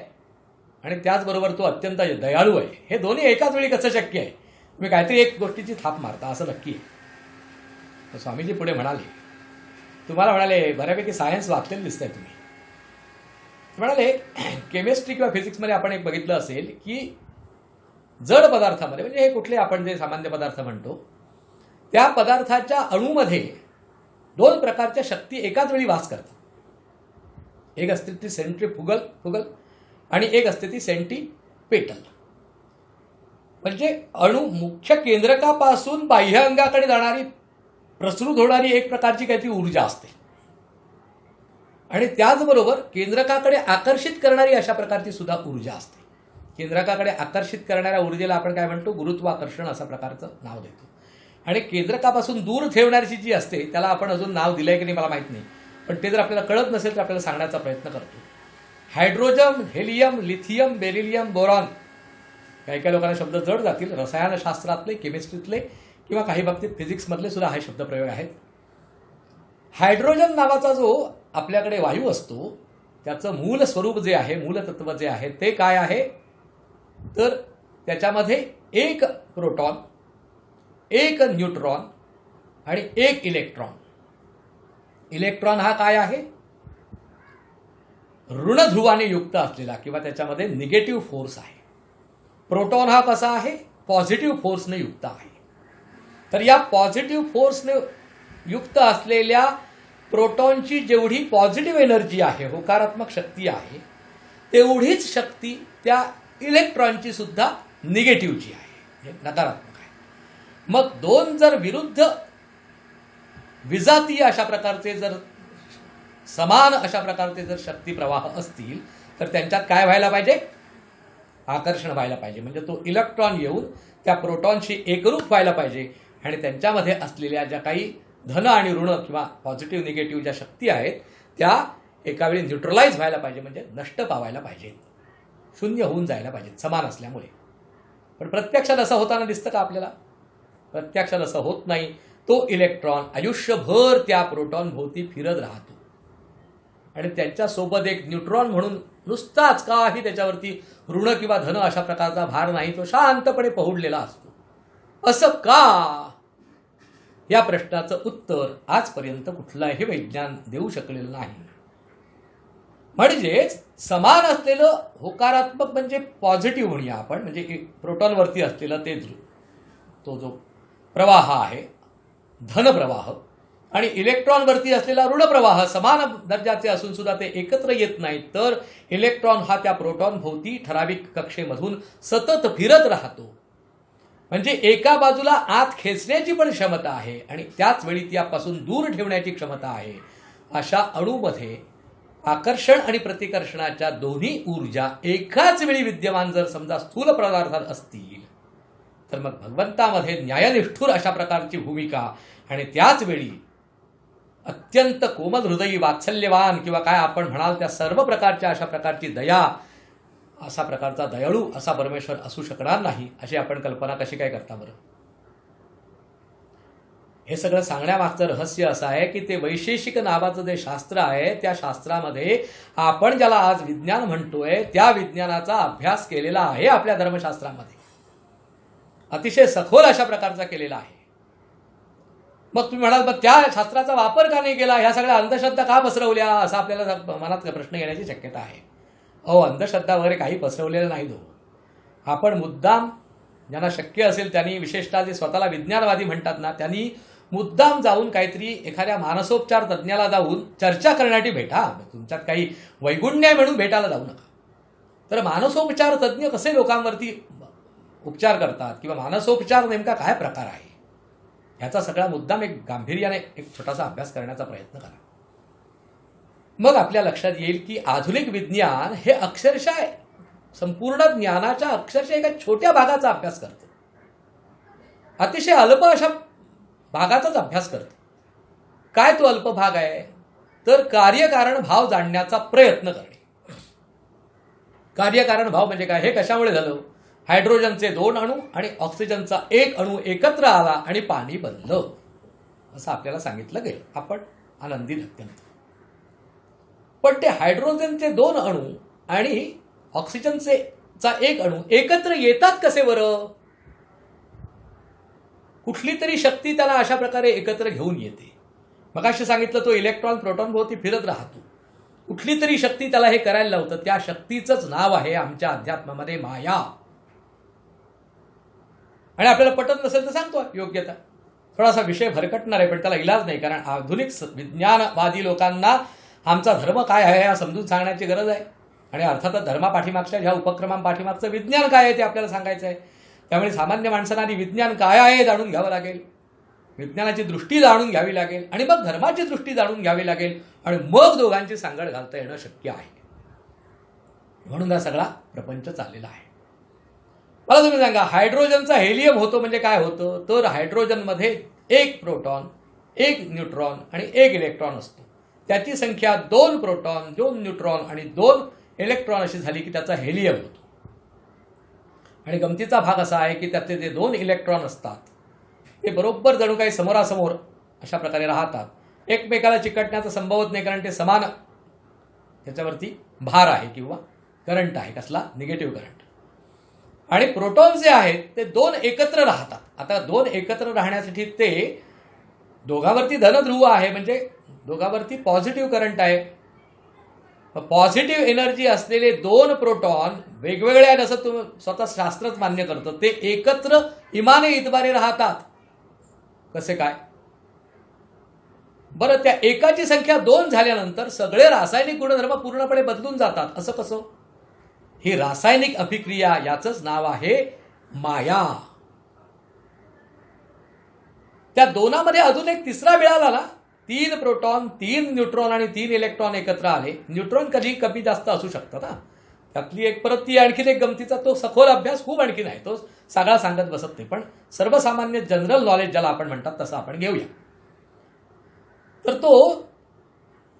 आणि त्याचबरोबर तो अत्यंत दयाळू आहे, हे दोन्ही एकाच वेळी कसं शक्य आहे? तुम्ही काहीतरी एक गोष्टीची थाप मारता असं नक्की आहे. तर स्वामीजी पुढे म्हणाले, तुम्हाला म्हणाले बऱ्यापैकी सायन्स वाचलेलं दिसतंय तुम्ही. म्हणाले केमिस्ट्री किंवा फिजिक्समध्ये आपण एक बघितलं असेल की जड पदार्थामध्ये, म्हणजे हे कुठले आपण जे सामान्य पदार्थ म्हणतो त्या पदार्थाच्या अणूमध्ये 2 प्रकारच्या शक्ती एकाच वेळी वास करतात. एक असते ती सेंट्रीफ्युगल आणि एक असते ती सेंटीपेटल. म्हणजे अणू मुख्य केंद्रकापासून बाह्य अंगाकडे जाणारी, प्रसृत होणारी एक प्रकारची काहीतरी ऊर्जा असते आणि त्याचबरोबर केंद्रकाकडे आकर्षित करणारी अशा प्रकारची सुद्धा ऊर्जा असते. केंद्रकाकडे आकर्षित करणाऱ्या ऊर्जेला आपण काय म्हणतो? गुरुत्वाकर्षण असं प्रकारचं नाव देतो. आणि केंद्रकापासून दूर ठेवणारी जी असते त्याला आपण अजून नाव दिलंय की नाही मला माहित नाही, पण ते जर आपल्याला कळत नसेल तर आपल्याला सांगण्याचा प्रयत्न करतो. Hydrogen, helium, lithium, beryllium, boron. काही काही लोकांना शब्द जड जातील, रसायनशास्त्रातले, केमिस्ट्रीतले किंवा काही बाबतीत फिजिक्समधले सुद्धा हे शब्दप्रयोग आहेत. हायड्रोजन नावाचा जो आपल्याकडे वायू असतो त्याचं मूल स्वरूप जे आहे, मूलतत्व जे आहे ते काय आहे? तर त्याच्यामध्ये 1 प्रोटॉन, 1 न्यूट्रॉन आणि 1 इलेक्ट्रॉन. इलेक्ट्रॉन हा काय आहे? ऋणध्रुवाने युक्त असलेला किंवा त्याच्यामध्ये निगेटिव्ह फोर्स आहे. प्रोटॉन हा कसा आहे? पॉझिटिव्ह फोर्सने युक्त आहे. तर या पॉझिटिव्ह फोर्सने युक्त असलेल्या प्रोटॉनची जेवढी पॉझिटिव्ह एनर्जी आहे, होकारात्मक शक्ती आहे, तेवढीच शक्ती त्या इलेक्ट्रॉनची सुद्धा निगेटिव्हची आहे, नकारात्मक आहे. मग 2 जर विरुद्ध विजातीय अशा प्रकारचे जर समान अशा प्रकारचे जर शक्ती प्रवाह असतील तर त्यांच्यात काय व्हायला पाहिजे? आकर्षण व्हायला पाहिजे. म्हणजे तो इलेक्ट्रॉन येऊन त्या प्रोटॉनशी एकरूप व्हायला पाहिजे आणि त्यांच्यामध्ये असलेल्या ज्या काही धन आणि ऋण किंवा पॉझिटिव्ह निगेटिव्ह ज्या शक्ती आहेत त्या एकावेळी न्यूट्रलाइज व्हायला पाहिजे, म्हणजे नष्ट पावायला पाहिजेत, शून्य होऊन जायला पाहिजेत समान असल्यामुळे. पण प्रत्यक्षात असं होताना दिसतं का आपल्याला? प्रत्यक्षात असं होत नाही. तो इलेक्ट्रॉन आयुष्यभर त्या प्रोटॉन भोवती फिरत राहतो आणि त्यांच्यासोबत एक न्यूट्रॉन म्हणून नुसताच काही त्याच्यावरती ऋण किंवा धन अशा प्रकारचा भार नाही, तो शांतपणे पहुडलेला असतो. असं का? या प्रश्नाचं उत्तर आजपर्यंत कुठलाही विज्ञान देऊ शकलेलं नाही. म्हणजेच समान असलेलं होकारात्मक म्हणजे पॉझिटिव्ह म्हणूया आपण, म्हणजे की प्रोटॉनवरती असलेलं ते तो जो प्रवाह आहे, धनप्रवाह, आणि इलेक्ट्रॉनवरती असलेला ऋण प्रवाह समान दर्जाचे असून सुद्धा ते एकत्र येत नाहीत, तर इलेक्ट्रॉन हा त्या प्रोटॉन भोवती ठराविक कक्षेमधून सतत फिरत राहतो. म्हणजे एका बाजूला आत खेचण्याची पण क्षमता आहे आणि त्याच वेळी त्यापासून दूर ठेवण्याची क्षमता आहे. अशा अणूमध्ये आकर्षण आणि प्रतिकर्षणाच्या दोन्ही ऊर्जा एकाच वेळी विद्यमान जर समजा स्थूल पदार्थात असतील, तर मग भगवंतामध्ये न्यायनिष्ठुर अशा प्रकारची भूमिका आणि त्याच वेळी अत्यंत कोमल हृदयी वात्सल्यवान किंवा काय आपण म्हणाल त्या सर्व प्रकारच्या अशा प्रकारची दया, असा प्रकारचा दयाळू असा परमेश्वर असू शकणार नाही, अशी आपण कल्पना कशी काय करता बरं? हे सगळं सांगण्यामागचं रहस्य असं आहे की ते वैशेषिक नावाचं जे शास्त्र आहे त्या शास्त्रामध्ये आपण ज्याला आज विज्ञान म्हणतोय त्या विज्ञानाचा अभ्यास केलेला आहे आपल्या धर्मशास्त्रामध्ये, अतिशय सखोल अशा प्रकारचा केलेला आहे. मग तुम्ही म्हणाल मग त्या शास्त्राचा वापर का नाही केला, ह्या सगळ्या अंधश्रद्धा का पसरवल्या, असा आपल्याला मनात प्रश्न येण्याची शक्यता आहे. अंधश्रद्धा वगैरे काही पसरवलेलं नाही. आपण मुद्दाम ज्यांना शक्य असेल त्यांनी, विशेषतः जे स्वतःला विज्ञानवादी म्हणतात ना, त्यांनी मुद्दाम जाऊन काहीतरी एखाद्या मानसोपचार तज्ज्ञाला जाऊन चर्चा करण्यासाठी भेटा. तुमच्यात काही वैगुण्य आहे म्हणून भेटायला जाऊ नका. तर मानसोपचार तज्ज्ञ कसे लोकांवरती उपचार करतात किंवा मानसोपचार नेमका काय प्रकार आहे, ह्याचा सगळा मुद्दाम एक गांभीर्याने एक छोटासा अभ्यास करण्याचा प्रयत्न करा. मग आपल्या लक्षात येईल की आधुनिक विज्ञान हे अक्षरशः संपूर्ण ज्ञानाच्या अक्षरशः एका छोट्या भागाचा अभ्यास करतं, अतिशय अल्प अशा भागाचाच अभ्यास करतं. काय तो अल्प भाग आहे, तर कार्यकारण भाव जाणण्याचा प्रयत्न करणे. कार्यकारण भाव म्हणजे काय, हे कशामुळे झालं, हायड्रोजनचे 2 अणू आणि ऑक्सिजनचा 1 अणू एकत्र आला आणि पाणी बनलं, असं आपल्याला सांगितलं गेलं. आपण आनंदी अत्यंत. पण ते हायड्रोजनचे 2 अणू आणि ऑक्सिजनचा 1 अणू एकत्र येतात कसे बरं? कुठली तरी शक्ती त्याला अशा प्रकारे एकत्र घेऊन येते. मगाशी सांगितलं तो इलेक्ट्रॉन प्रोटॉन भोवती फिरत राहतो. कुठली तरी शक्ती त्याला हे करायला लावतं. त्या शक्तीचंच नाव आहे आमच्या अध्यात्मामध्ये माया. आणि आपल्याला पटत नसेल तर सांगतो योग्यता. थोडासा विषय भरकटणार आहे पण त्याला इलाज नाही, कारण आधुनिक विज्ञानवादी लोकांना आमचा धर्म काय आहे हे समजून सांगण्याची गरज आहे. आणि अर्थातच धर्मापाठीमागच्या ह्या उपक्रमांपाठीमागचं विज्ञान काय आहे ते आपल्याला सांगायचं आहे. त्यामुळे सामान्य माणसांना आधी विज्ञान काय आहे जाणून घ्यावं लागेल, विज्ञानाची दृष्टी जाणून घ्यावी लागेल आणि मग धर्माची दृष्टी जाणून घ्यावी लागेल आणि मग दोघांची सांगड घालता येणं शक्य आहे. म्हणून हा सगळा प्रपंच चाललेला आहे. मला तुम्ही सांगा, हायड्रोजनचा हेलियम होतो म्हणजे काय होतं, तर हायड्रोजनमध्ये 1 प्रोटॉन 1 न्यूट्रॉन आणि 1 इलेक्ट्रॉन असतो. त्याची संख्या 2 प्रोटॉन 2 न्यूट्रॉन आणि 2 इलेक्ट्रॉन अशी झाली की त्याचा हेलियम होतो. आणि गमतीचा भाग असा आहे की त्यातले जे 2 इलेक्ट्रॉन असतात ते बरोबर जणू काही समोरासमोर अशा प्रकारे राहतात. एकमेकाला चिकटण्याचा संभवत नाही, कारण ते समान त्याच्यावरती भार आहे किंवा करंट आहे, कसला निगेटिव्ह करंट. आणि प्रोटॉन जे आहेत ते 2 एकत्र राहतात. आता 2 एकत्र राहण्यासाठी ते दोघांवरती धनध्रुव आहे, म्हणजे दोघांवरती पॉझिटिव्ह करंट आहे. पॉझिटिव्ह एनर्जी असलेले 2 प्रोटॉन वेगवेगळे आहेत असं तुम्ही स्वतः शास्त्रच मान्य करतं. ते एकत्र इमाने इतबारे राहतात. कसे काय बरं? त्या एकाची संख्या 2 झाल्यानंतर सगळे रासायनिक गुणधर्म पूर्णपणे बदलून जातात. असं कसं? ही रासायनिक अभिक्रिया, याचंच नाव आहे माया. त्या दोनामध्ये अजून एक तिसरा मिळाला ना, 3 प्रोटॉन 3 न्यूट्रॉन आणि 3 इलेक्ट्रॉन एकत्र आले. न्यूट्रॉन कधी कमी जास्त असू शकतात ना, त्यातली एक परत ती आणखीन एक गमतीचा तो सखोल अभ्यास खूप आणखीन आहे, तो सगळा सांगत बसत नाही. पण सर्वसामान्य जनरल नॉलेज ज्याला आपण म्हणतात तसं आपण घेऊया. तर तो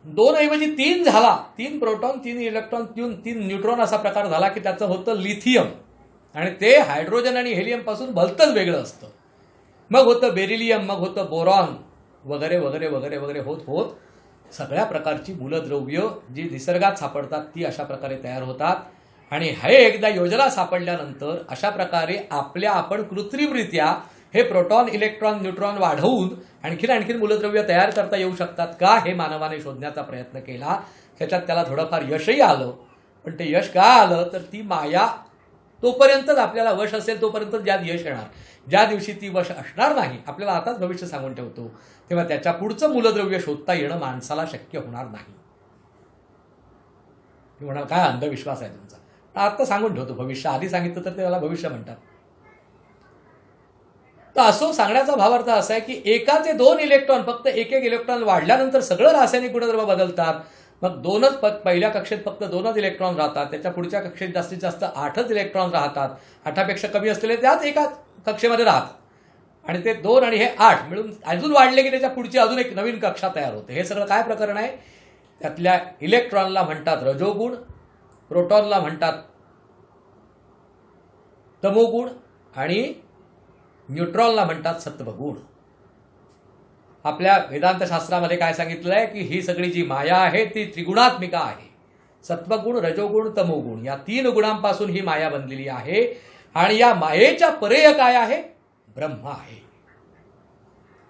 2 ऐवजी 3 झाला. 3 प्रोटॉन 3 इलेक्ट्रॉन 3 न्यूट्रॉन असा प्रकार झाला की त्याचं होतं लिथियम. आणि ते हायड्रोजन आणि हेलियम पासून भलतंच वेगळं असतं. मग होतं बेरिलियम, मग होतं बोरॉन वगैरे वगैरे वगैरे वगैरे होत होत सगळ्या प्रकारची मूलद्रव्य जी निसर्गात सापडतात ती अशा प्रकारे तयार होतात. आणि हे एकदा योजना सापडल्यानंतर अशा प्रकारे आपण कृत्रिमरित्या हे प्रोटॉन इलेक्ट्रॉन न्यूट्रॉन वाढवून आणखीन मूलद्रव्य तयार करता येऊ शकतात का, हे मानवाने शोधण्याचा प्रयत्न केला. त्याच्यात त्याला थोडंफार यशही आलं. पण ते यश का आलं, तर ती माया तोपर्यंतच आपल्याला वश असेल, तोपर्यंत ज्यात यश येणार. ज्या दिवशी ती वश असणार नाही, आपल्याला आताच भविष्य सांगून ठेवतो, तेव्हा त्याच्या पुढचं मूलद्रव्य शोधता येणं माणसाला शक्य होणार नाही. मी म्हणाल काय अंधविश्वास आहे तुमचा. आता सांगून ठेवतो भविष्य, आधी सांगितलं तर त्याला भविष्य म्हणतात. तर असो, सांगण्याचा भावार्थ असा आहे की एकाचे 2 इलेक्ट्रॉन, फक्त एक इलेक्ट्रॉन वाढल्यानंतर सगळं रासायनिक गुणधर्म बदलतात. मग 2च पहिल्या कक्षेत फक्त 2च इलेक्ट्रॉन राहतात, त्याच्या पुढच्या कक्षेत जास्तीत जास्त 8च इलेक्ट्रॉन राहतात, 8पेक्षा कमी असलेले त्याच एका कक्षेमध्ये राहतात. आणि ते 2 आणि हे 8 मिळून अजून वाढले की त्याच्या पुढची अजून एक नवीन कक्षा तयार होते. हे सगळं काय प्रकरण आहे? त्यातल्या इलेक्ट्रॉनला म्हणतात रजोगुण, प्रोटॉनला म्हणतात तमोगुण आणि न्यूट्रॉनला म्हणतात सत्वगुण. आपल्या वेदांत शास्त्रामध्ये काय सांगितलं आहे की ही सगळी जी माया आहे ती त्रिगुणात्मिका आहे. सत्वगुण, रजोगुण, तमोगुण या 3 गुणांपासून ही माया बनलेली आहे. आणि या मायेच्या परेय काय आहे? ब्रह्म आहे.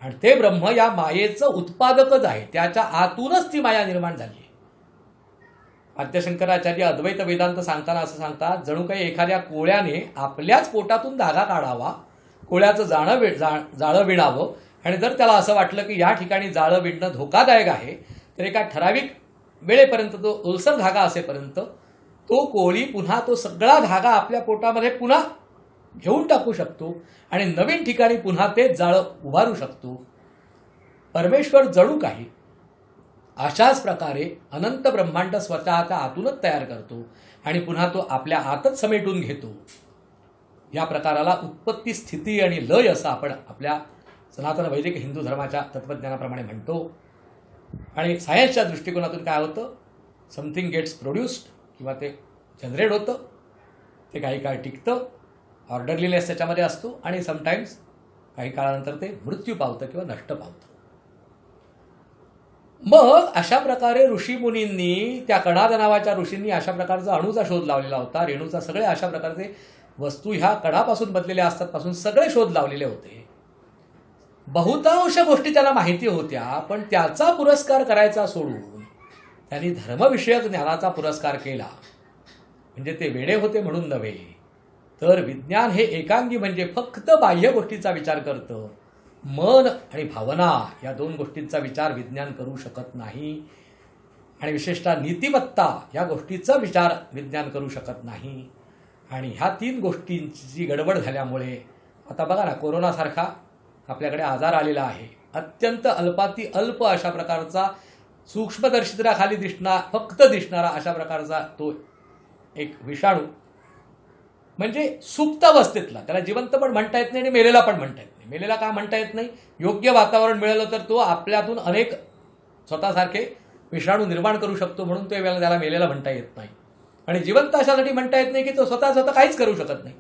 आणि ते ब्रह्म या मायेचं उत्पादकच आहे. त्याच्या आतूनच ती माया निर्माण झाली आहे. आद्यशंकराचार्य अद्वैत वेदांत सांगताना असं सांगतात, जणू काही एखाद्या कोळ्याने आपल्याच पोटातून धागा काढावा, कोळ्याचं जाळं विणावं, आणि जर त्याला असं वाटलं की या ठिकाणी जाळं विणणं धोकादायक आहे, तर एका ठराविक वेळेपर्यंत, तो ओलसर धागा असेपर्यंत तो कोळी पुन्हा तो सगळा धागा आपल्या पोटामध्ये पुन्हा घेऊन टाकू शकतो आणि नवीन ठिकाणी पुन्हा ते जाळं उभारू शकतो. परमेश्वर जणू काही अशाच प्रकारे अनंत ब्रह्मांड स्वतःच्या आतूनच तयार करतो आणि पुन्हा तो आपल्या आतच समेटून घेतो. या प्रकाराला उत्पत्ती, स्थिती आणि लय असं आपण आपल्या सनातन वैदिक हिंदू धर्माच्या तत्त्वज्ञानाप्रमाणे म्हणतो. आणि सायन्सच्या दृष्टिकोनातून काय होतं? समथिंग गेट्स प्रोड्यूस्ड, किंवा ते जनरेट होतं, ते काही काळ टिकतं, ऑर्डरलीनेस त्याच्यामध्ये असतो, आणि समटाईम्स काही काळानंतर ते मृत्यू पावतं किंवा नष्ट पावतं. मग अशा प्रकारे ऋषीमुनींनी, त्या कणाद नावाच्या ऋषींनी अशा प्रकारचा अणूचा शोध लावलेला होता, रेणूचा, सगळे अशा प्रकारचे वस्तू ह्या कणापासून बनलेल्या असतात पासून सगळे शोध लावलेले होते. बहुतांश गोष्टी त्यांना माहिती होत्या, पण त्याचा पुरस्कार करायचा सोडून त्यांनी धर्मविषयक ज्ञानाचा पुरस्कार केला. म्हणजे ते वेडे होते म्हणून नव्हे, तर विज्ञान हे एकांगी म्हणजे फक्त बाह्य गोष्टीचा विचार करतं. मन आणि भावना या 2 गोष्टींचा विचार विज्ञान करू शकत नाही. आणि विशेषतः नीतिमत्ता या गोष्टीचा विचार विज्ञान करू शकत नाही. आणि ह्या 3 गोष्टींची गडबड झाल्यामुळे आता बघा ना, कोरोनासारखा आपल्याकडे आजार आलेला आहे. अत्यंत अल्पाती अल्प अशा प्रकारचा, सूक्ष्मदर्शित्राखाली फक्त दिसणारा अशा प्रकारचा तो एक विषाणू, म्हणजे सुप्त अवस्थेतला. त्याला जिवंत पण म्हणता येत नाही आणि मेलेला पण म्हणता येत नाही. मेलेला का म्हणता येत नाही? योग्य वातावरण मिळालं तर तो आपल्यातून अनेक स्वतःसारखे विषाणू निर्माण करू शकतो, म्हणून तो वेळेला त्याला मेलेला म्हणता येत नाही. आणि जिवंत अशासाठी म्हणता येत नाही की तो स्वतः काहीच करू शकत नाही.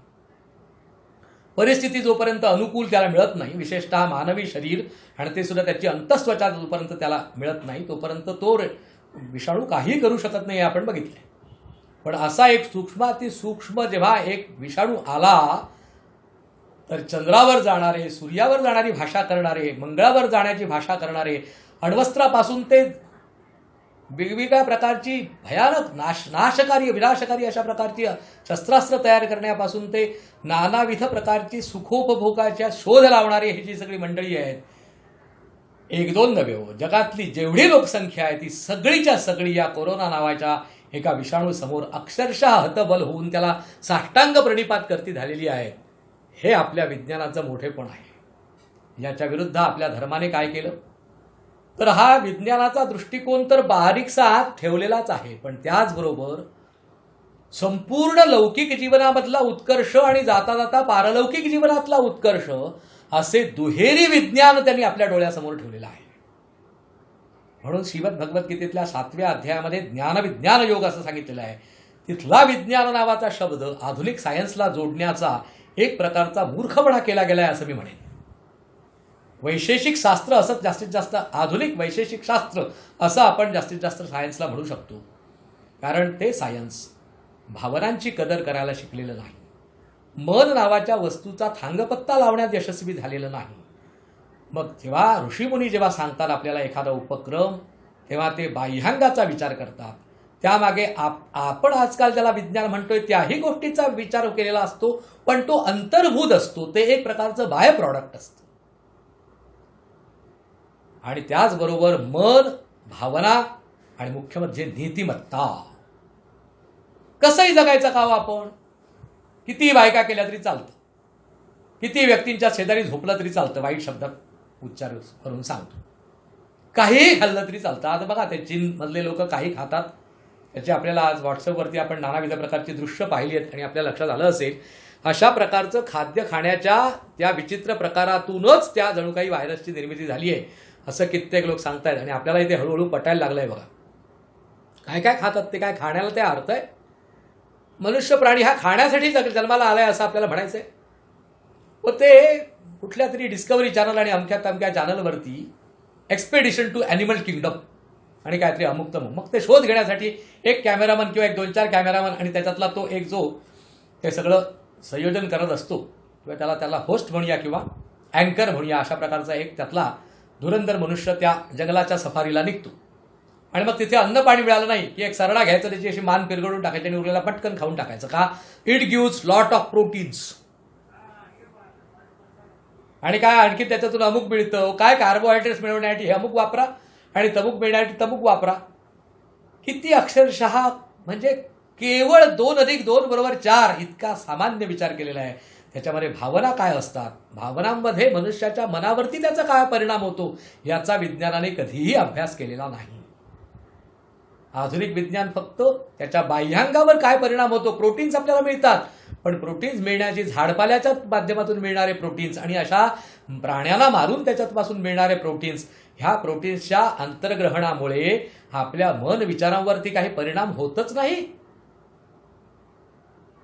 परिस्थिती जोपर्यंत अनुकूल त्याला मिळत नाही, विशेषतः मानवी शरीर, आणि ते सुद्धा त्याची अंतस्त्वचा जोपर्यंत त्याला मिळत नाही, तोपर्यंत तो विषाणू काही करू शकत नाही, हे आपण बघितलंय. पण असा एक सूक्ष्म जेव्हा एक विषाणू आला, तर चंद्रावर जाणारे, सूर्यावर जाणारी भाषा करणारे, मंगळावर जाण्याची भाषा करणारे, अण्वस्त्रापासून ते वेगवेगळ्या प्रकारची भयानक नाशकारी, विनाशकारी अशा प्रकारची शस्त्रास्त्र तयार करण्यापासून ते नानाविध प्रकारची सुखोपभोगाच्या शोध लावणारी ही जी सगळी मंडळी आहेत, 1-2 नव्हे हो, जगातली जेवढी लोकसंख्या आहे ती सगळीच्या सगळी या कोरोना नावाच्या एका विषाणू समोर अक्षरशः हतबल होऊन त्याला साष्टांग प्रणिपात करती झालेली आहेत. हे आपल्या विज्ञानाचं मोठेपण आहे. याच्या विरुद्ध आपल्या धर्माने काय केलं? तर हा विज्ञानाचा दृष्टिकोन तर बारीकसा आत ठेवलेलाच आहे, पण त्याचबरोबर संपूर्ण लौकिक जीवनामधला उत्कर्ष आणि जाता जाता पारलौकिक जीवनातला उत्कर्ष असे दुहेरी विज्ञान त्यांनी आपल्या डोळ्यासमोर ठेवलेलं आहे. म्हणून श्रीमद भगवद्गीतेतल्या 7व्या अध्यायामध्ये ज्ञानविज्ञान योग असं सांगितलेलं आहे. तिथला विज्ञान नावाचा शब्द आधुनिक सायन्सला जोडण्याचा एक प्रकारचा मूर्खपणा केला गेलाय असं मी म्हणेन. वैशेषिक शास्त्र असं जास्तीत जास्त, आधुनिक वैशेषिक शास्त्र असं आपण जास्तीत जास्त सायन्सला म्हणू शकतो, कारण ते सायन्स भावनांची कदर करायला शिकलेलं नाही. मन नावाच्या वस्तूचा थांगपत्ता लावण्यात यशस्वी झालेलं नाही. मग जेव्हा ऋषीमुनी जेव्हा सांगतात आपल्याला एखादा उपक्रम, तेव्हा ते बाह्यांगाचा विचार करतात, त्यामागे आपण आजकाल ज्याला विज्ञान म्हणतोय त्याही गोष्टीचा विचार केलेला असतो, पण तो अंतर्भूत असतो, ते एक प्रकारचं बाय प्रॉडक्ट असतं. आणि त्याचबरोबर मन, भावना आणि मुख्य म्हणजे नीतिमत्ता. कसंही जगायचं का आपण? किती बायका केल्या तरी चालतं, किती व्यक्तींच्या शेजारी झोपलं तरी चालतं, वाईट शब्दात उच्चार करून सांगतो, काहीही खाल्लं तरी चालतं. आता बघा ते चीनमधले लोक काही खातात, त्याचे आपल्याला आज व्हॉट्सअपवरती आपण नानाविध प्रकारची दृश्य पाहिली आहेत आणि आपल्या लक्षात आलं असेल अशा प्रकारचं खाद्य खाण्याच्या त्या विचित्र प्रकारातूनच त्या जणू काही व्हायरसची निर्मिती झाली आहे असं कित्येक लोक सांगतायत. आणि आपल्याला इथे हळूहळू पटायला लागलंय. बघा काय काय खातात ते, काय खाण्याला ते अर्थ आहे? मनुष्य प्राणी हा खाण्यासाठी जन्माला आलाय असं आपल्याला म्हणायचंय. व ते कुठल्या तरी डिस्कवरी चॅनल आणि अमक्या तमक्या चॅनलवरती एक्सपेडिशन टू ॲनिमल किंगडम आणि काहीतरी अमुक तमुक, मग ते शोध घेण्यासाठी एक कॅमेरामन किंवा एक 2-4 कॅमेरामन आणि त्याच्यातला तो एक जो ते सगळं संयोजन करत असतो किंवा त्याला होस्ट म्हणूया किंवा अँकर म्हणूया, अशा प्रकारचा एक त्यातला धुरंधर मनुष्य त्या जंगलाच्या सफारीला निघतो. आणि मग तिथे अन्न पाणी मिळालं नाही की एक सरडा घ्यायचं, त्याची अशी मान पिरगडून टाकायची आणि उरलेला पटकन खाऊन टाकायचं. का? It gives lot of proteins. आणि काय आणखी त्याच्यातून अमुक मिळतं, काय कार्बोहायड्रेट्स मिळवण्यासाठी हे अमुक वापरा आणि तमुक मिळण्यासाठी तमुक वापरा. किती अक्षरशः म्हणजे केवळ 2+2=4 इतका सामान्य विचार केलेला आहे. त्याच्यामध्ये भावना काय असतात, भावनांमध्ये मनुष्याच्या मनावरती त्याचा काय परिणाम होतो याचा विज्ञानाने कधीही अभ्यास केलेला नाही. आधुनिक विज्ञान फक्त त्याच्या बाह्यांगावर काय परिणाम होतो, प्रोटीन्स आपल्याला मिळतात, पण प्रोटीन्स मिळण्याची झाडपाल्याच्या माध्यमातून मिळणारे प्रोटीन्स आणि अशा प्राण्यांना मारून त्याच्यापासून मिळणारे प्रोटीन्स, ह्या प्रोटीन्सच्या अंतर्ग्रहणामुळे आपल्या मन विचारांवरती काही परिणाम होतच नाही.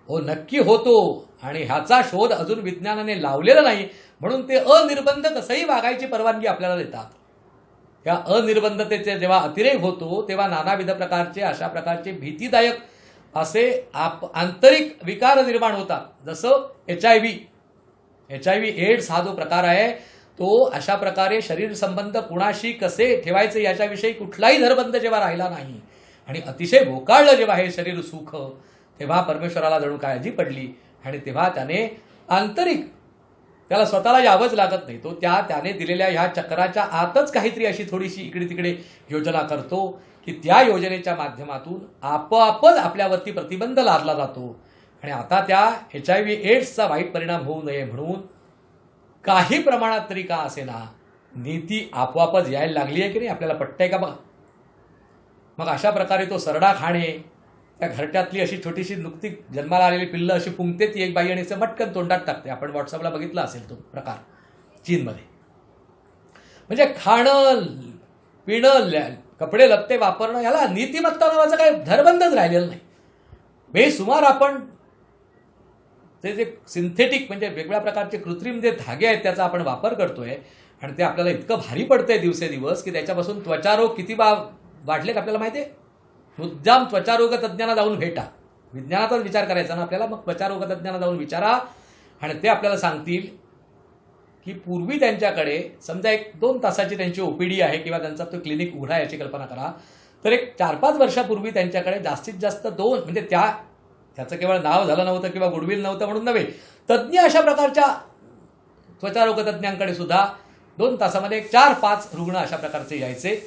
हो, नक्की होतो. आणि ह्याचा शोध अजून विज्ञानाने लावलेला नाही, म्हणून ते अनिर्बंध कसंही वागायची परवानगी आपल्याला देतात. या अनिर्बंधतेचे जेव्हा अतिरेक होतो तेव्हा नानाविध प्रकारचे अशा प्रकारचे भीतीदायक असे आंतरिक विकार निर्माण होतात. जसं HIV एड्स हा जो प्रकार आहे तो अशा प्रकारे शरीर संबंध कुणाशी कसे ठेवायचे याच्याविषयी कुठलाही धरबंध जेव्हा राहिला नाही आणि अतिशय भोकाळलं जेव्हा हे शरीर सुख, तेव्हा परमेश्वराला जणू काळजी पडली आणि तेव्हा त्याने आंतरिक, त्याला स्वतःला यावंच लागत नाही, तो त्याने दिलेल्या ह्या चक्राच्या आतच काहीतरी अशी थोडीशी इकडे तिकडे योजना करतो की त्या योजनेच्या माध्यमातून आपोआपच आपल्यावरती प्रतिबंध लादला जातो. आणि आता त्या HIV एड्सचा वाईट परिणाम होऊ नये म्हणून काही प्रमाणात तरी का असेना नीती आपोआपच यायला लागली आहे की नाही, आपल्याला पटतंय का बघा. मग अशा प्रकारे तो सरडा खाणे, त्या घरट्यातली अशी छोटीशी नुकती जन्माला आलेली पिल्लं अशी फुंकते ती एक बाई आणि असं मटकन तोंडात टाकते. आपण व्हॉट्सअपला बघितला असेल तो प्रकार चीनमध्ये. म्हणजे खाणं पिणं कपडे लत्ते वापरणं याला नीतिमत्ता नावाचा काही धरबंधच राहिलेला नाही. बेसुमार आपण ते जे सिंथेटिक म्हणजे वेगवेगळ्या प्रकारचे कृत्रिम जे धागे आहेत त्याचा आपण वापर करतोय आणि ते आपल्याला इतकं भारी पडतंय दिवसेदिवस की त्याच्यापासून त्वचारोग किती वाढलेत आपल्याला माहिती आहे. मुद्दाम त्वचारोग तज्ज्ञांना जाऊन भेटा, विज्ञानाचाच विचार करायचा ना आपल्याला, मग त्वचारोग तज्ज्ञांना जाऊन विचारा आणि ते आपल्याला सांगतील की पूर्वी त्यांच्याकडे समजा 1-2 तासाची त्यांची OPD आहे किंवा त्यांचा तो क्लिनिक उघडा याची कल्पना करा, तर एक 4-5 वर्षापूर्वी त्यांच्याकडे जास्तीत जास्त 2 म्हणजे त्याचं केवळ नाव झालं नव्हतं किंवा गुडविल नव्हतं म्हणून नव्हे, तज्ज्ञ अशा प्रकारच्या त्वचारोग तज्ज्ञांकडे सुद्धा 2 तासामध्ये 4-5 रुग्ण अशा प्रकारचे यायचे.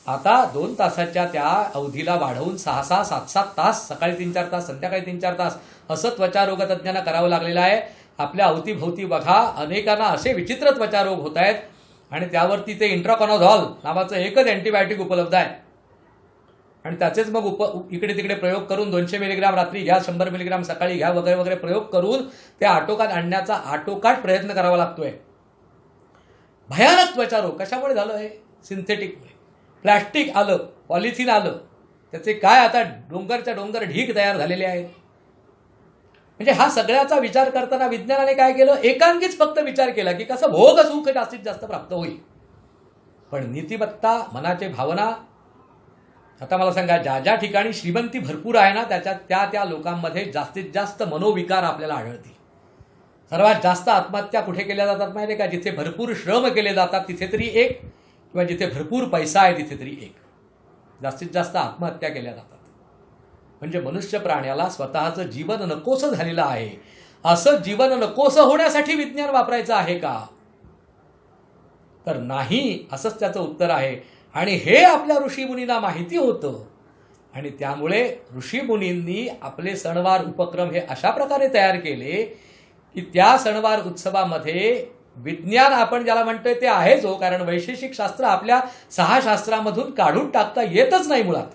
आता 2 तासाच्या त्या अवधीला वाढवून 6-6, 7-7 तास, सकाळी 3-4 तास, संध्याकाळी 3-4 तास असं त्वचारोग तज्ज्ञांना करावं लागलेलं आहे. आपल्या अवतीभोवती बघा अनेकांना असे विचित्र त्वचारोग होत आहेत आणि त्यावरती ते इंट्राकॉनोझॉल नावाचं एकच अँटीबायोटिक उपलब्ध आहे आणि त्याचेच मग इकडे तिकडे प्रयोग करून 200 मिलीग्राम रात्री घ्या, 100 मिलीग्राम सकाळी घ्या वगैरे वगैरे प्रयोग करून ते आटोकाट आणण्याचा आटोकाट प्रयत्न करावा लागतोय. भयानक त्वचारोग कशामुळे झालं आहे? सिंथेटिकमुळे. प्लॅस्टिक आलं, पॉलिथिन आलं, त्याचे काय आता डोंगरच्या डोंगर ढीग तयार झालेले आहेत. म्हणजे हा सगळ्याचा विचार करताना विज्ञानाने काय केलं, एकांगीच फक्त विचार केला की कसं भोग सुख जास्तीत जास्त प्राप्त होईल. पण नीतिमत्ता, मनाचे भावना, आता मला सांगा ज्या ज्या ठिकाणी श्रीमंती भरपूर आहे ना त्याच्या त्या लोकांमध्ये जास्तीत जास्त मनोविकार आपल्याला आढळतील. सर्वात जास्त आत्महत्या कुठे केल्या जातात माहिती आहे का? जिथे भरपूर श्रम केले जातात तिथे तरी एक, किंवा जिथे भरपूर पैसा आहे तिथे तरी एक. जास्तीत जास्त आत्महत्या केल्या जातात. म्हणजे मनुष्य प्राण्याला स्वतःचं जीवन नकोसं झालेलं आहे. असं जीवन नकोसं होण्यासाठी विज्ञान वापरायचं आहे का? तर नाही, असंच त्याचं उत्तर आहे. आणि हे आपल्या ऋषीमुनींना माहिती होतं आणि त्यामुळे ऋषीमुनींनी आपले सणवार उपक्रम हे अशा प्रकारे तयार केले की त्या सणवार उत्सवामध्ये विज्ञान आपण ज्याला म्हणतोय ते आहेच हो, कारण वैशेषिक शास्त्र आपल्या 6 शास्त्रामधून काढून टाकता येतच नाही. मुळात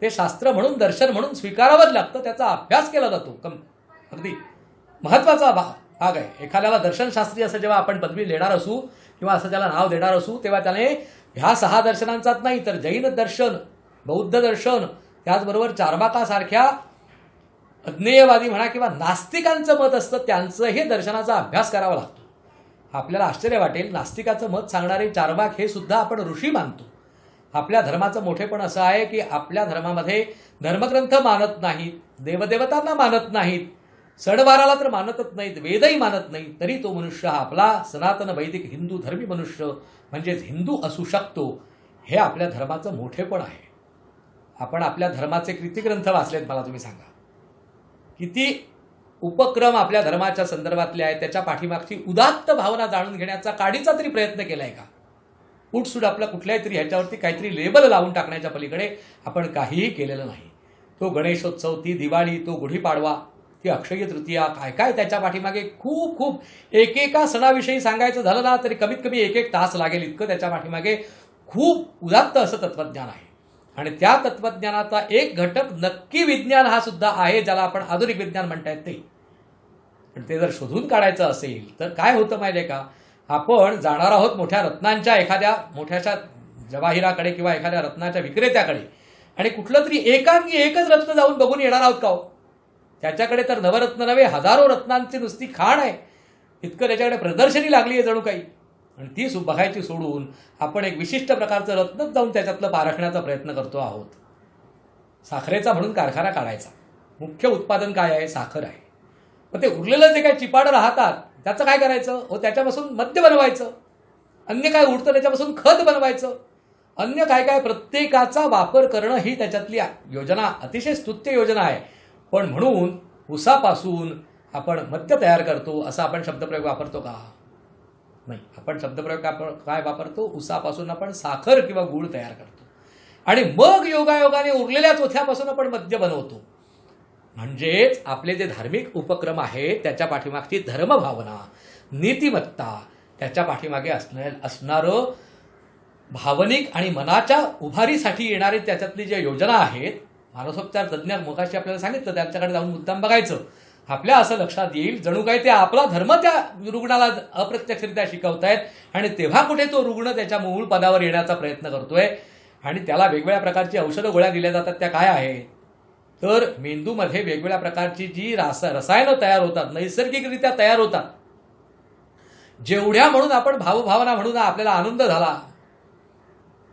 ते शास्त्र म्हणून, दर्शन म्हणून स्वीकारावंच लागतं. त्याचा अभ्यास केला जातो. अगदी महत्वाचा भाग आहे. एखाद्याला दर्शनशास्त्री असं जेव्हा आपण पदवी देणार असू किंवा असं त्याला नाव देणार असू, तेव्हा त्याने ह्या 6 दर्शनांचाच नाही तर जैन दर्शन, बौद्ध दर्शन, त्याचबरोबर चार्वाकासारख्या अज्ञेयवादी म्हणा किंवा नास्तिकांचं मत असतं त्यांचंही दर्शनाचा अभ्यास करावा लागतो. आपल्याला आश्चर्य वाटेल, नास्तिकाचं मत सांगणारे चार्वाक हे सुद्धा आपण ऋषी मानतो. आपल्या धर्माचं मोठेपण असं आहे की आपल्या धर्मामध्ये धर्मग्रंथ मानत नाहीत, देवदेवतांना मानत नाहीत, सणवाराला तर मानतच नाहीत, वेदही मानत नाहीत, तरी तो मनुष्य हा आपला सनातन वैदिक हिंदू धर्मी मनुष्य म्हणजेच हिंदू असू शकतो. हे आपल्या धर्माचं मोठेपण आहे. आपण आपल्या धर्माचे किती ग्रंथ वाचलेत मला तुम्ही सांगा? किती उपक्रम आपल्या धर्माच्या संदर्भातले आहेत? त्याच्या पाठीमागची उदात्त भावना जाणून घेण्याचा काडीचा तरी प्रयत्न केलाय का? उठसूट आपला कुठल्याही तरी ह्याच्यावरती काहीतरी लेबल लावून टाकण्याच्या पलीकडे आपण काहीही केलेलं नाही. तो गणेशोत्सव, ती दिवाळी, तो गुढीपाडवा, ती अक्षय तृतीया, काय काय त्याच्या पाठीमागे खूप खूप एकेका सणाविषयी सांगायचं झालं ना तरी कमीत कमी 1-1 तास लागेल, इतकं त्याच्या पाठीमागे खूप उदात्त असं तत्वज्ञान आहे. आणि त्या तत्वज्ञानाचा एक घटक नक्की विज्ञान हा सुद्धा आहे, ज्याला आपण आधुनिक विज्ञान म्हणतायत ते. पण ते जर शोधून काढायचं असेल तर काय होतं माहिती आहे का? आपण जाणार आहोत मोठ्या रत्नांच्या एखाद्या मोठ्याशा जवाहिराकडे किंवा एखाद्या रत्नाच्या विक्रेत्याकडे आणि कुठलं तरी एकांगी एकच रत्न जाऊन बघून येणार आहोत का हो? त्याच्याकडे तर नवरत्न नव्हे, हजारो रत्नांची नुसती खाण आहे. इतकं त्याच्याकडे प्रदर्शनी लागली आहे जणू काही. आणि ती बघायची सोडून आपण एक विशिष्ट प्रकारचं रत्नच जाऊन त्याच्यातलं पारखण्याचा प्रयत्न करतो आहोत. साखरेचा म्हणून कारखाना काढायचा, मुख्य उत्पादन काय आहे? साखर आहे. मग ते उरलेलं जे काही चिपाडं राहतात त्याचं काय करायचं? त्याच्यापासून मद्य बनवायचं, अन्य काय उरतं त्याच्यापासून खत बनवायचं, अन्य काय काय प्रत्येकाचा वापर करणं ही त्याच्यातली योजना, अतिशय स्तुत्य योजना आहे. पण म्हणून ऊसापासून आपण मद्य तयार करतो असा आपण शब्दप्रयोग वापरतो का? नाही. आपण शब्दप्रयोग काय वापरतो? ऊसापासून आपण साखर किंवा गूळ तयार करतो आणि मग योगायोगाने उरलेल्या चोथ्यापासून आपण मद्य बनवतो. म्हणजेच आपले जे धार्मिक उपक्रम आहेत त्याच्या पाठीमागची धर्मभावना, नीतिमत्ता, त्याच्या पाठीमागे असणारं भावनिक आणि मनाच्या उभारीसाठी येणारे त्याच्यातली ज्या योजना आहेत, मानसोपचार तज्ज्ञ मगाशी आपल्याला सांगितलं त्यांच्याकडे जाऊन मुद्दाम बघायचं. आपल्या असं लक्षात येईल जणू काही ते आपला धर्म त्या रुग्णाला अप्रत्यक्षरित्या शिकवतायत आणि तेव्हा कुठे तो रुग्ण त्याच्या मूळ पदावर येण्याचा प्रयत्न करतोय. आणि त्याला वेगवेगळ्या प्रकारची औषधं गोळ्या दिल्या जातात. त्या काय आहेत? तर मेंदूमध्ये वेगवेगळ्या प्रकारची जी रसायनं तयार होतात, नैसर्गिकरित्या तयार होतात, जेवढ्या म्हणून आपण भावभावना म्हणून आपल्याला आनंद झाला,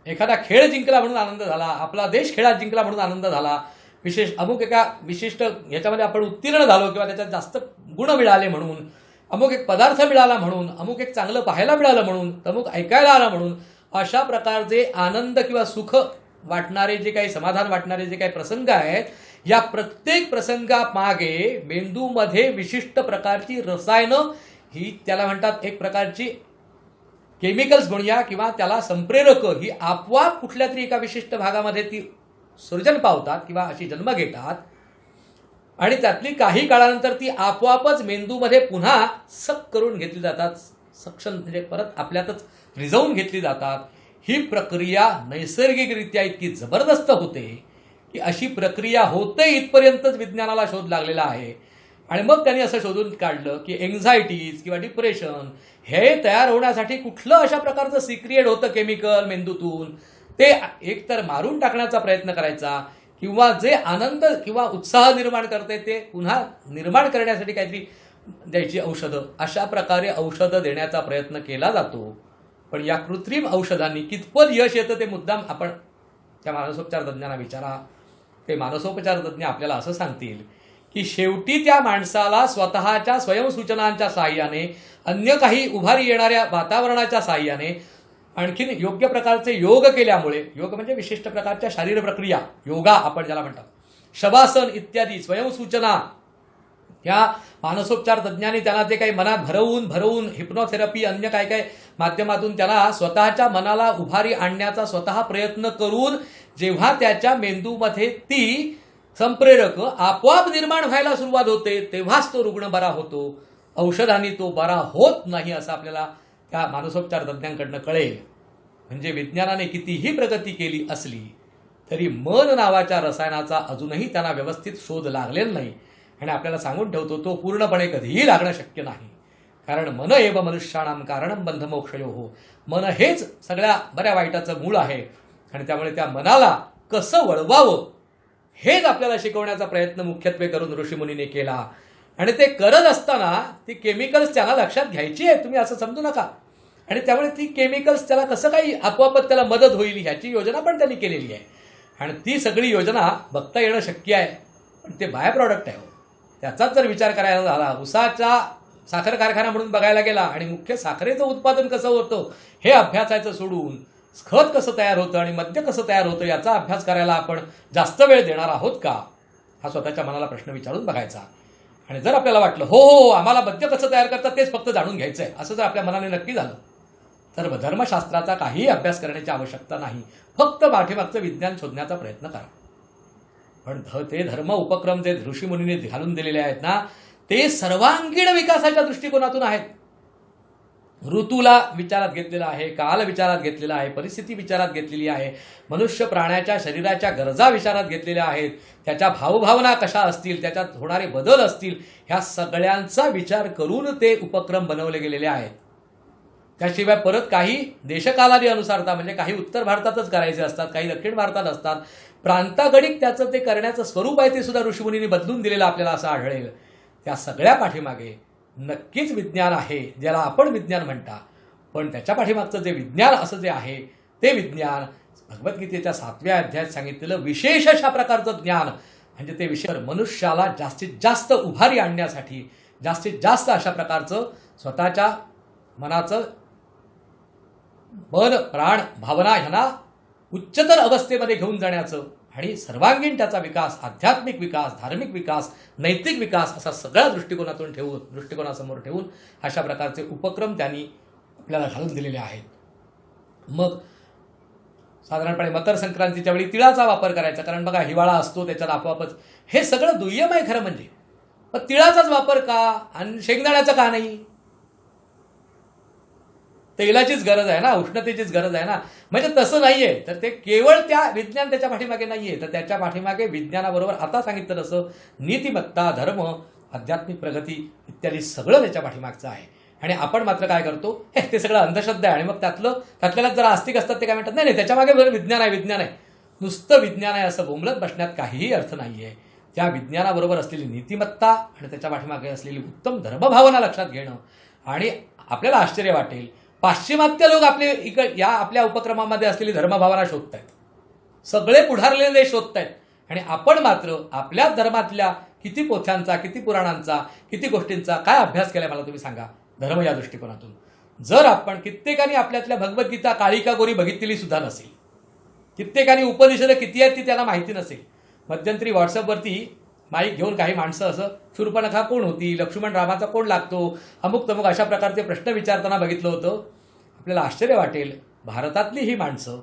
एखादा खेळ जिंकला म्हणून आनंद झाला, आपला देश खेळात जिंकला म्हणून आनंद झाला, अमुक एका विशिष्ट ह्याच्यामध्ये आपण उत्तीर्ण झालो किंवा त्याच्यात जास्त गुण मिळाले म्हणून, अमुक एक पदार्थ मिळाला म्हणून, अमुक एक चांगलं पाहायला मिळालं म्हणून, अमुक ऐकायला आला म्हणून, अशा प्रकारचे आनंद किंवा सुख वाटणारे जे काही, समाधान वाटणारे जे काही प्रसंग आहेत, या प्रत्येक प्रसंगामागे मेंदूमध्ये विशिष्ट प्रकारची रसायनं, ही त्याला म्हणतात एक प्रकारची केमिकल्स म्हणूया किंवा त्याला संप्रेरक, ही आपोआप कुठल्या तरी एका विशिष्ट भागामध्ये ती सृजन पावतात किंवा अशी जन्म घेतात आणि त्यातली काही काळानंतर ती आपोआपच मेंदूमध्ये पुन्हा सक करून घेतली जातात, सक्षम म्हणजे परत आपल्यातच रिझवून घेतली जातात. ही प्रक्रिया नैसर्गिकरित्या इतकी जबरदस्त होते की अशी प्रक्रिया होते इथपर्यंतच विज्ञानाला शोध लागलेला आहे. आणि मग त्यांनी असं शोधून काढलं की एन्झायटीज किंवा डिप्रेशन हे तयार होण्यासाठी कुठलं अशा प्रकारचं सिक्रिएट होतं केमिकल मेंदूतून, ते एकतर मारून टाकण्याचा प्रयत्न करायचा किंवा जे आनंद किंवा उत्साह निर्माण करते ते पुन्हा निर्माण करण्यासाठी काहीतरी द्यायची औषधं, अशा प्रकारे औषधं देण्याचा प्रयत्न केला जातो. पण या कृत्रिम औषधांनी कितपत यश येतं ते मुद्दाम आपण त्या मानसोपचार तज्ज्ञांना विचारा. ते मानसोपचार तज्ज्ञ आपल्याला असं सांगतील की शेवटी त्या माणसाला स्वतःच्या स्वयंसूचनांच्या साहाय्याने, अन्य काही उभारी येणाऱ्या वातावरणाच्या साहाय्याने, आणखीन योग्य प्रकारचे योग केल्यामुळे, योग म्हणजे विशिष्ट प्रकारच्या शारीर प्रक्रिया, योगा आपण ज्याला म्हणतात, शवासन इत्यादी स्वयंसूचना या मानसोपचार तज्ज्ञांनी त्यांना ते काही मनात भरवून हिप्नोथेरपी अन्य काय काय माध्यमातून त्यांना स्वतःच्या मनाला उभारी आणण्याचा स्वतः प्रयत्न करून जेव्हा त्याच्या मेंदूमध्ये ती संप्रेरक आपोआप निर्माण व्हायला सुरुवात होते तेव्हाच तो रुग्ण बरा होतो. औषधांनी तो बरा होत नाही असं आपल्याला त्या मानसोपचार तज्ज्ञांकडनं कळेल. म्हणजे विज्ञानाने कितीही प्रगती केली असली तरी मन नावाच्या रसायनाचा अजूनही त्यांना व्यवस्थित शोध लागलेला नाही. आणि आपल्याला सांगून ठेवतो तो पूर्णपणे कधीही लागणं शक्य नाही. कारण मन एव मनुष्याणाम कारणम बंधमोक्षयोः. मन हेच सगळ्या बऱ्या वाईटाचं मूळ आहे. आणि त्यामुळे त्या मनाला कसं वळवावं हेच आपल्याला शिकवण्याचा प्रयत्न मुख्यत्वे करून ऋषीमुनीने केला. आणि ते करत असताना ती केमिकल्स त्यांना लक्षात घ्यायची आहे, तुम्ही असं समजू नका. आणि त्यामुळे ती केमिकल्स त्याला कसं काही आपोआपच त्याला मदत होईल ह्याची योजना पण त्यांनी केलेली आहे. आणि ती सगळी योजना बघता येणं शक्य आहे, पण ते बाय प्रॉडक्ट आहे. त्याचाच जर विचार करायला झाला, उसाचा साखर कारखाना म्हणून बघायला गेला आणि मुख्य साखरेचं उत्पादन कसं होतं हे अभ्यासायचं सोडून खत कसं तयार होतं आणि मद्य कसं तयार होतं याचा अभ्यास करायला आपण जास्त वेळ देणार आहोत का, हा स्वतःच्या मनाला प्रश्न विचारून बघायचा. आणि जर आपल्याला वाटलं हो हो आम्हाला मद्य कसं तयार करतात तेच फक्त जाणून घ्यायचं आहे असं जर आपल्या मनाने नक्की झालं तर धर्मशास्त्राचा काहीही अभ्यास करण्याची आवश्यकता नाही. फक्त पाठीमागचं विज्ञान शोधण्याचा प्रयत्न करा. पण ते धर्म उपक्रम जे ऋषीमुनींनी घालून दिलेले आहेत ना ते सर्वांगीण विकासाच्या दृष्टिकोनातून आहेत. ऋतूला विचारात घेतलेला आहे, काल विचारात घेतलेला आहे, परिस्थिती विचारात घेतलेली आहे, मनुष्य प्राण्याच्या शरीराच्या गरजा विचारात घेतलेल्या आहेत, त्याच्या भावभावना कशा असतील, त्याच्यात होणारे बदल असतील, ह्या सगळ्यांचा विचार करून ते उपक्रम बनवले गेलेले आहेत. त्याशिवाय परत काही देशकालादी अनुसारता म्हणजे काही उत्तर भारतातच करायचे असतात, काही दक्षिण भारतात असतात. प्रांतागणिक त्याचं ते करण्याचं स्वरूप आहे ते सुद्धा ऋषीमुनींनी बदलून दिलेलं आपल्याला असं आढळेल. त्या सगळ्या पाठीमागे नक्कीच विज्ञान आहे ज्याला आपण विज्ञान म्हणता. पण त्याच्या पाठीमागचं जे विज्ञान असं जे आहे ते विज्ञान भगवद्गीतेच्या 7व्या अध्यायात सांगितलेलं विशेष अशा प्रकारचं ज्ञान म्हणजे ते विषय मनुष्याला जास्तीत जास्त उभारी आणण्यासाठी जास्तीत जास्त अशा प्रकारचं स्वतःच्या मनाचं मन प्राण भावना ह्यांना उच्चतर अवस्थेमध्ये घेऊन जाण्याचं आणि सर्वांगीण त्याचा विकास, आध्यात्मिक विकास, धार्मिक विकास, नैतिक विकास असा सगळ्या दृष्टिकोनासमोर ठेवून अशा प्रकारचे उपक्रम त्यांनी आपल्याला घालून दिलेले आहेत. मग साधारणपणे मकर संक्रांतीच्या वेळी तिळाचा वापर करायचा, कारण बघा हिवाळा असतो त्याच्यात आपोआपच हे सगळं दुय्यम आहे खरं म्हणजे. पण तिळाचाच वापर का आणि शेंगदाण्याचा का नाही? तेलाचीच गरज आहे ना, उष्णतेचीच गरज आहे ना. म्हणजे तसं नाहीये तर ते केवळ त्या विज्ञान त्याच्या पाठीमागे नाहीये, तर त्याच्या पाठीमागे विज्ञानाबरोबर आता सांगितलं तसं नीतिमत्ता, धर्म, आध्यात्मिक प्रगती इत्यादी सगळं त्याच्या पाठीमागचं आहे. आणि आपण मात्र काय करतो, ते सगळं अंधश्रद्धा आहे. आणि मग त्यातल्याला जरा आस्तिक असतात ते काय म्हणतात, नाही त्याच्या मागे विज्ञान आहे. नुसतं विज्ञान आहे असं बोंबलत बसण्यात काहीही अर्थ नाहीये. त्या विज्ञानाबरोबर असलेली नीतिमत्ता आणि त्याच्या पाठीमागे असलेली उत्तम धर्मभावना लक्षात घेणं. आणि आपल्याला आश्चर्य वाटेल, पाश्चिमात्य लोक या आपल्या उपक्रमामध्ये असलेली धर्मभावना शोधत आहेत, सगळे पुढारलेले देश शोधत आहेत. आणि आपण मात्र आपल्या धर्मातल्या किती पोथ्यांचा, किती पुराणांचा, किती गोष्टींचा काय अभ्यास केलाय मला तुम्ही सांगा धर्म या दृष्टिकोनातून. जर आपण कित्येकानी आपल्यातल्या भगवद्गीता काळिका गोरी बघितलेली सुद्धा नसेल, कित्येकानी उपनिषद किती आहेत ती त्यांना माहिती नसेल. मध्यंतरी व्हॉट्सअपवरती माईक घेऊन काही माणसं असं शूर्पणखा कोण होती, लक्ष्मण रामाचा कोण लागतो, अमुक तमुक अशा प्रकारचे प्रश्न विचारताना बघितलं होतं. आपल्याला आश्चर्य वाटेल, भारतातली ही माणसं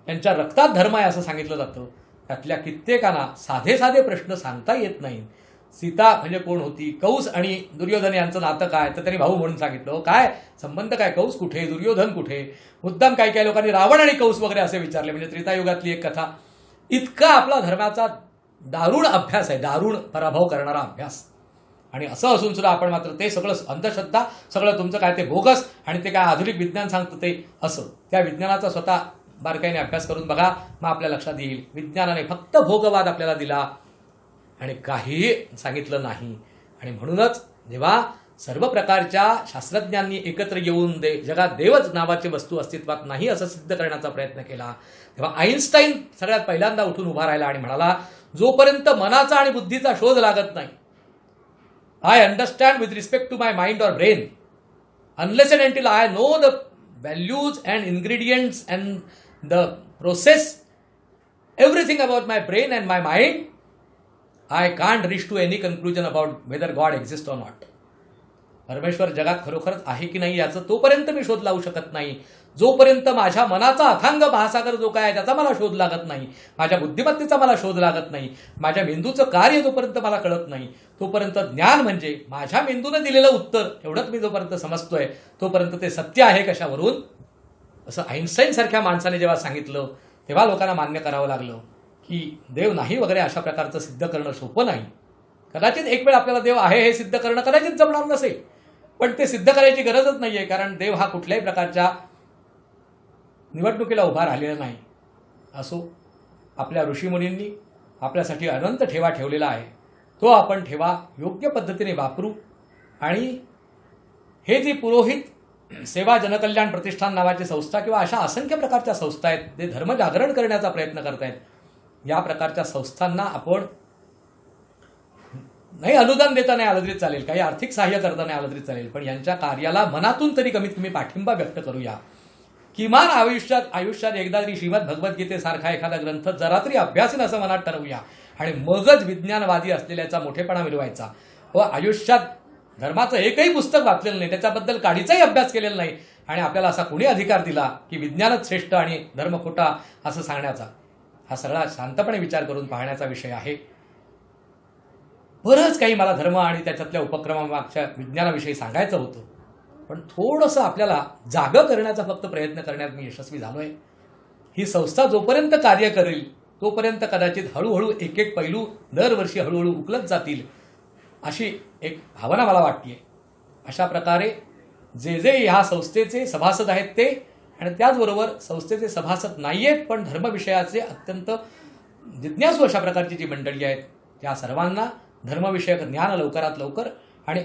यांच्या रक्तात धर्म आहे असं सांगितलं जातं. त्यातल्या कित्येकांना साधे साधे प्रश्न सांगता येत नाहीत. सीता म्हणजे कोण होती, कौस आणि दुर्योधन यांचं नातं काय, तर त्यांनी भाऊ म्हणून सांगितलं. काय संबंध काय, कौस कुठे, दुर्योधन कुठे. मुद्दाम काही लोकांनी रावण आणि कौस वगैरे असे विचारले. म्हणजे त्रेतायुगातली एक कथा. इतका आपला धर्माचा दारुण अभ्यास आहे, दारुण पराभव करणारा अभ्यास. आणि असं असून सुद्धा आपण मात्र ते सगळं अंधश्रद्धा, सगळं तुमचं काय ते बोगस आणि ते काय आधुनिक विज्ञान सांगतं ते असं. त्या विज्ञानाचा स्वतः बारकाईने अभ्यास करून बघा, मग आपल्या लक्षात येईल विज्ञानाने फक्त भोगवाद आपल्याला दिला आणि काहीही सांगितलं नाही. आणि म्हणूनच जेव्हा सर्व प्रकारच्या शास्त्रज्ञांनी एकत्र येऊन जगात देवच नावाची वस्तू अस्तित्वात नाही असं सिद्ध करण्याचा प्रयत्न केला, तेव्हा आईन्स्टाईन सगळ्यात पहिल्यांदा उठून उभा राहिला आणि म्हणाला, जोपर्यंत मनाचा आणि बुद्धीचा शोध लागत नाही, I understand with respect to my mind or brain, unless and until I know the values and ingredients and the process, everything about my brain and my mind, I can't reach to any conclusion about whether God exist or not. परमेश्वर जगात खरोखरच आहे की नाही याचं तोपर्यंत मी शोध लावू शकत नाही, जोपर्यंत माझ्या मनाचा अथांग महासागर जो काय आहे त्याचा मला शोध लागत नाही, माझ्या बुद्धिमत्तेचा मला शोध लागत नाही, माझ्या मेंदूचं कार्य जोपर्यंत मला कळत नाही, तोपर्यंत ज्ञान म्हणजे माझ्या मेंदूने दिलेलं उत्तर एवढंच मी जोपर्यंत समजतोय तोपर्यंत ते सत्य आहे कशावरून. असं आईन्स्टाईन सारख्या माणसाने जेव्हा सांगितलं तेव्हा लोकांना मान्य करावं लागलं की देव नाही वगैरे अशा प्रकारचं सिद्ध करणं सोपं नाही. कदाचित एक वेळ आपल्याला देव आहे हे सिद्ध करणं कदाचित जमणार नसेल, पण ते सिद्ध करायची गरजच नाहीये, कारण देव हा कुठल्याही प्रकारच्या निवडणुकीला उभा राहिलेला नाही. असो, आपल्या ऋषीमुनींनी आपल्यासाठी अनंत ठेवा ठेवलेला आहे, तो आपण ठेवा योग्य पद्धतीने वापरू. आणि हे जे पुरोहित सेवा जनकल्याण प्रतिष्ठान नावाची संस्था किंवा अशा असंख्य प्रकारच्या संस्था आहेत जे धर्मजागरण करण्याचा प्रयत्न करतायत, या प्रकारच्या संस्थांना आपण नाही अनुदान देता नाही आलं तरी चालेल, काही आर्थिक सहाय्य करता नाही आलं तरी चालेल, पण यांच्या कार्याला मनातून तरी कमीत कमी पाठिंबा व्यक्त करूया. किमान आयुष्यात एकदा तरी श्रीमद भगवद्गीतेसारखा एखादा ग्रंथ जरा तरी अभ्यासीन असं मनात ठरवूया आणि मगच विज्ञानवादी असलेल्याचा मोठेपणा मिळवायचा. व आयुष्यात धर्माचं एकही पुस्तक वाचलेलं नाही, त्याच्याबद्दल काडीचाही अभ्यास केलेला नाही आणि आपल्याला असा कोणी अधिकार दिला की विज्ञानच श्रेष्ठ आणि धर्म खोटा असं सांगण्याचा. हा सगळा शांतपणे विचार करून पाहण्याचा विषय आहे. बरंच काही मला धर्म आणि त्याच्यातल्या उपक्रमामागच्या विज्ञानाविषयी सांगायचं होतं, पण थोडंसं आपल्याला जागं करण्याचा फक्त प्रयत्न करण्यात मी यशस्वी झालोय. ही संस्था जोपर्यंत कार्य करेल तोपर्यंत कदाचित हळूहळू एक एक पैलू दरवर्षी हळूहळू उकलत जातील अशी एक भावना मला वाटते. अशा प्रकारे जे जे ह्या संस्थेचे सभासद आहेत ते आणि त्याचबरोबर संस्थेचे सभासद नाही आहेत पण धर्मविषयाचे अत्यंत जिज्ञासू अशा प्रकारची जी मंडळी आहेत त्या सर्वांना धर्मविषयक ज्ञान लवकरात लवकर आणि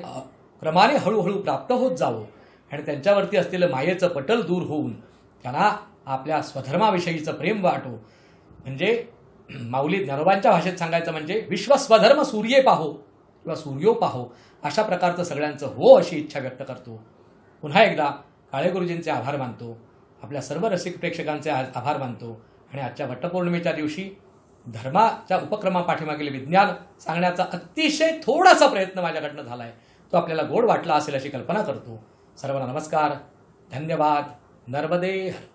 क्रमाने हळूहळू प्राप्त होत जावं आणि त्यांच्यावरती असलेलं मायेचं पटल दूर होऊन त्यांना आपल्या स्वधर्माविषयीचं प्रेम वाटो. म्हणजे माऊली ज्ञानोबांच्या भाषेत सांगायचं म्हणजे विश्व स्वधर्म सूर्ये पाहो किंवा सूर्यो पाहो अशा प्रकारचं सगळ्यांचं हो अशी इच्छा व्यक्त करतो. पुन्हा एकदा काळे गुरुजींचे आभार मानतो, आपल्या सर्व रसिक प्रेक्षकांचे आभार मानतो आणि आजच्या वटपौर्णिमेच्या दिवशी धर्माच्या उपक्रमापाठीमागील विज्ञान सांगण्याचा अतिशय थोडासा प्रयत्न माझ्याकडनं झाला आहे, तो आपल्याला गोड वाटला असेल अशी कल्पना करतो. सर्वांना नमस्कार, धन्यवाद. नर्मदे हर.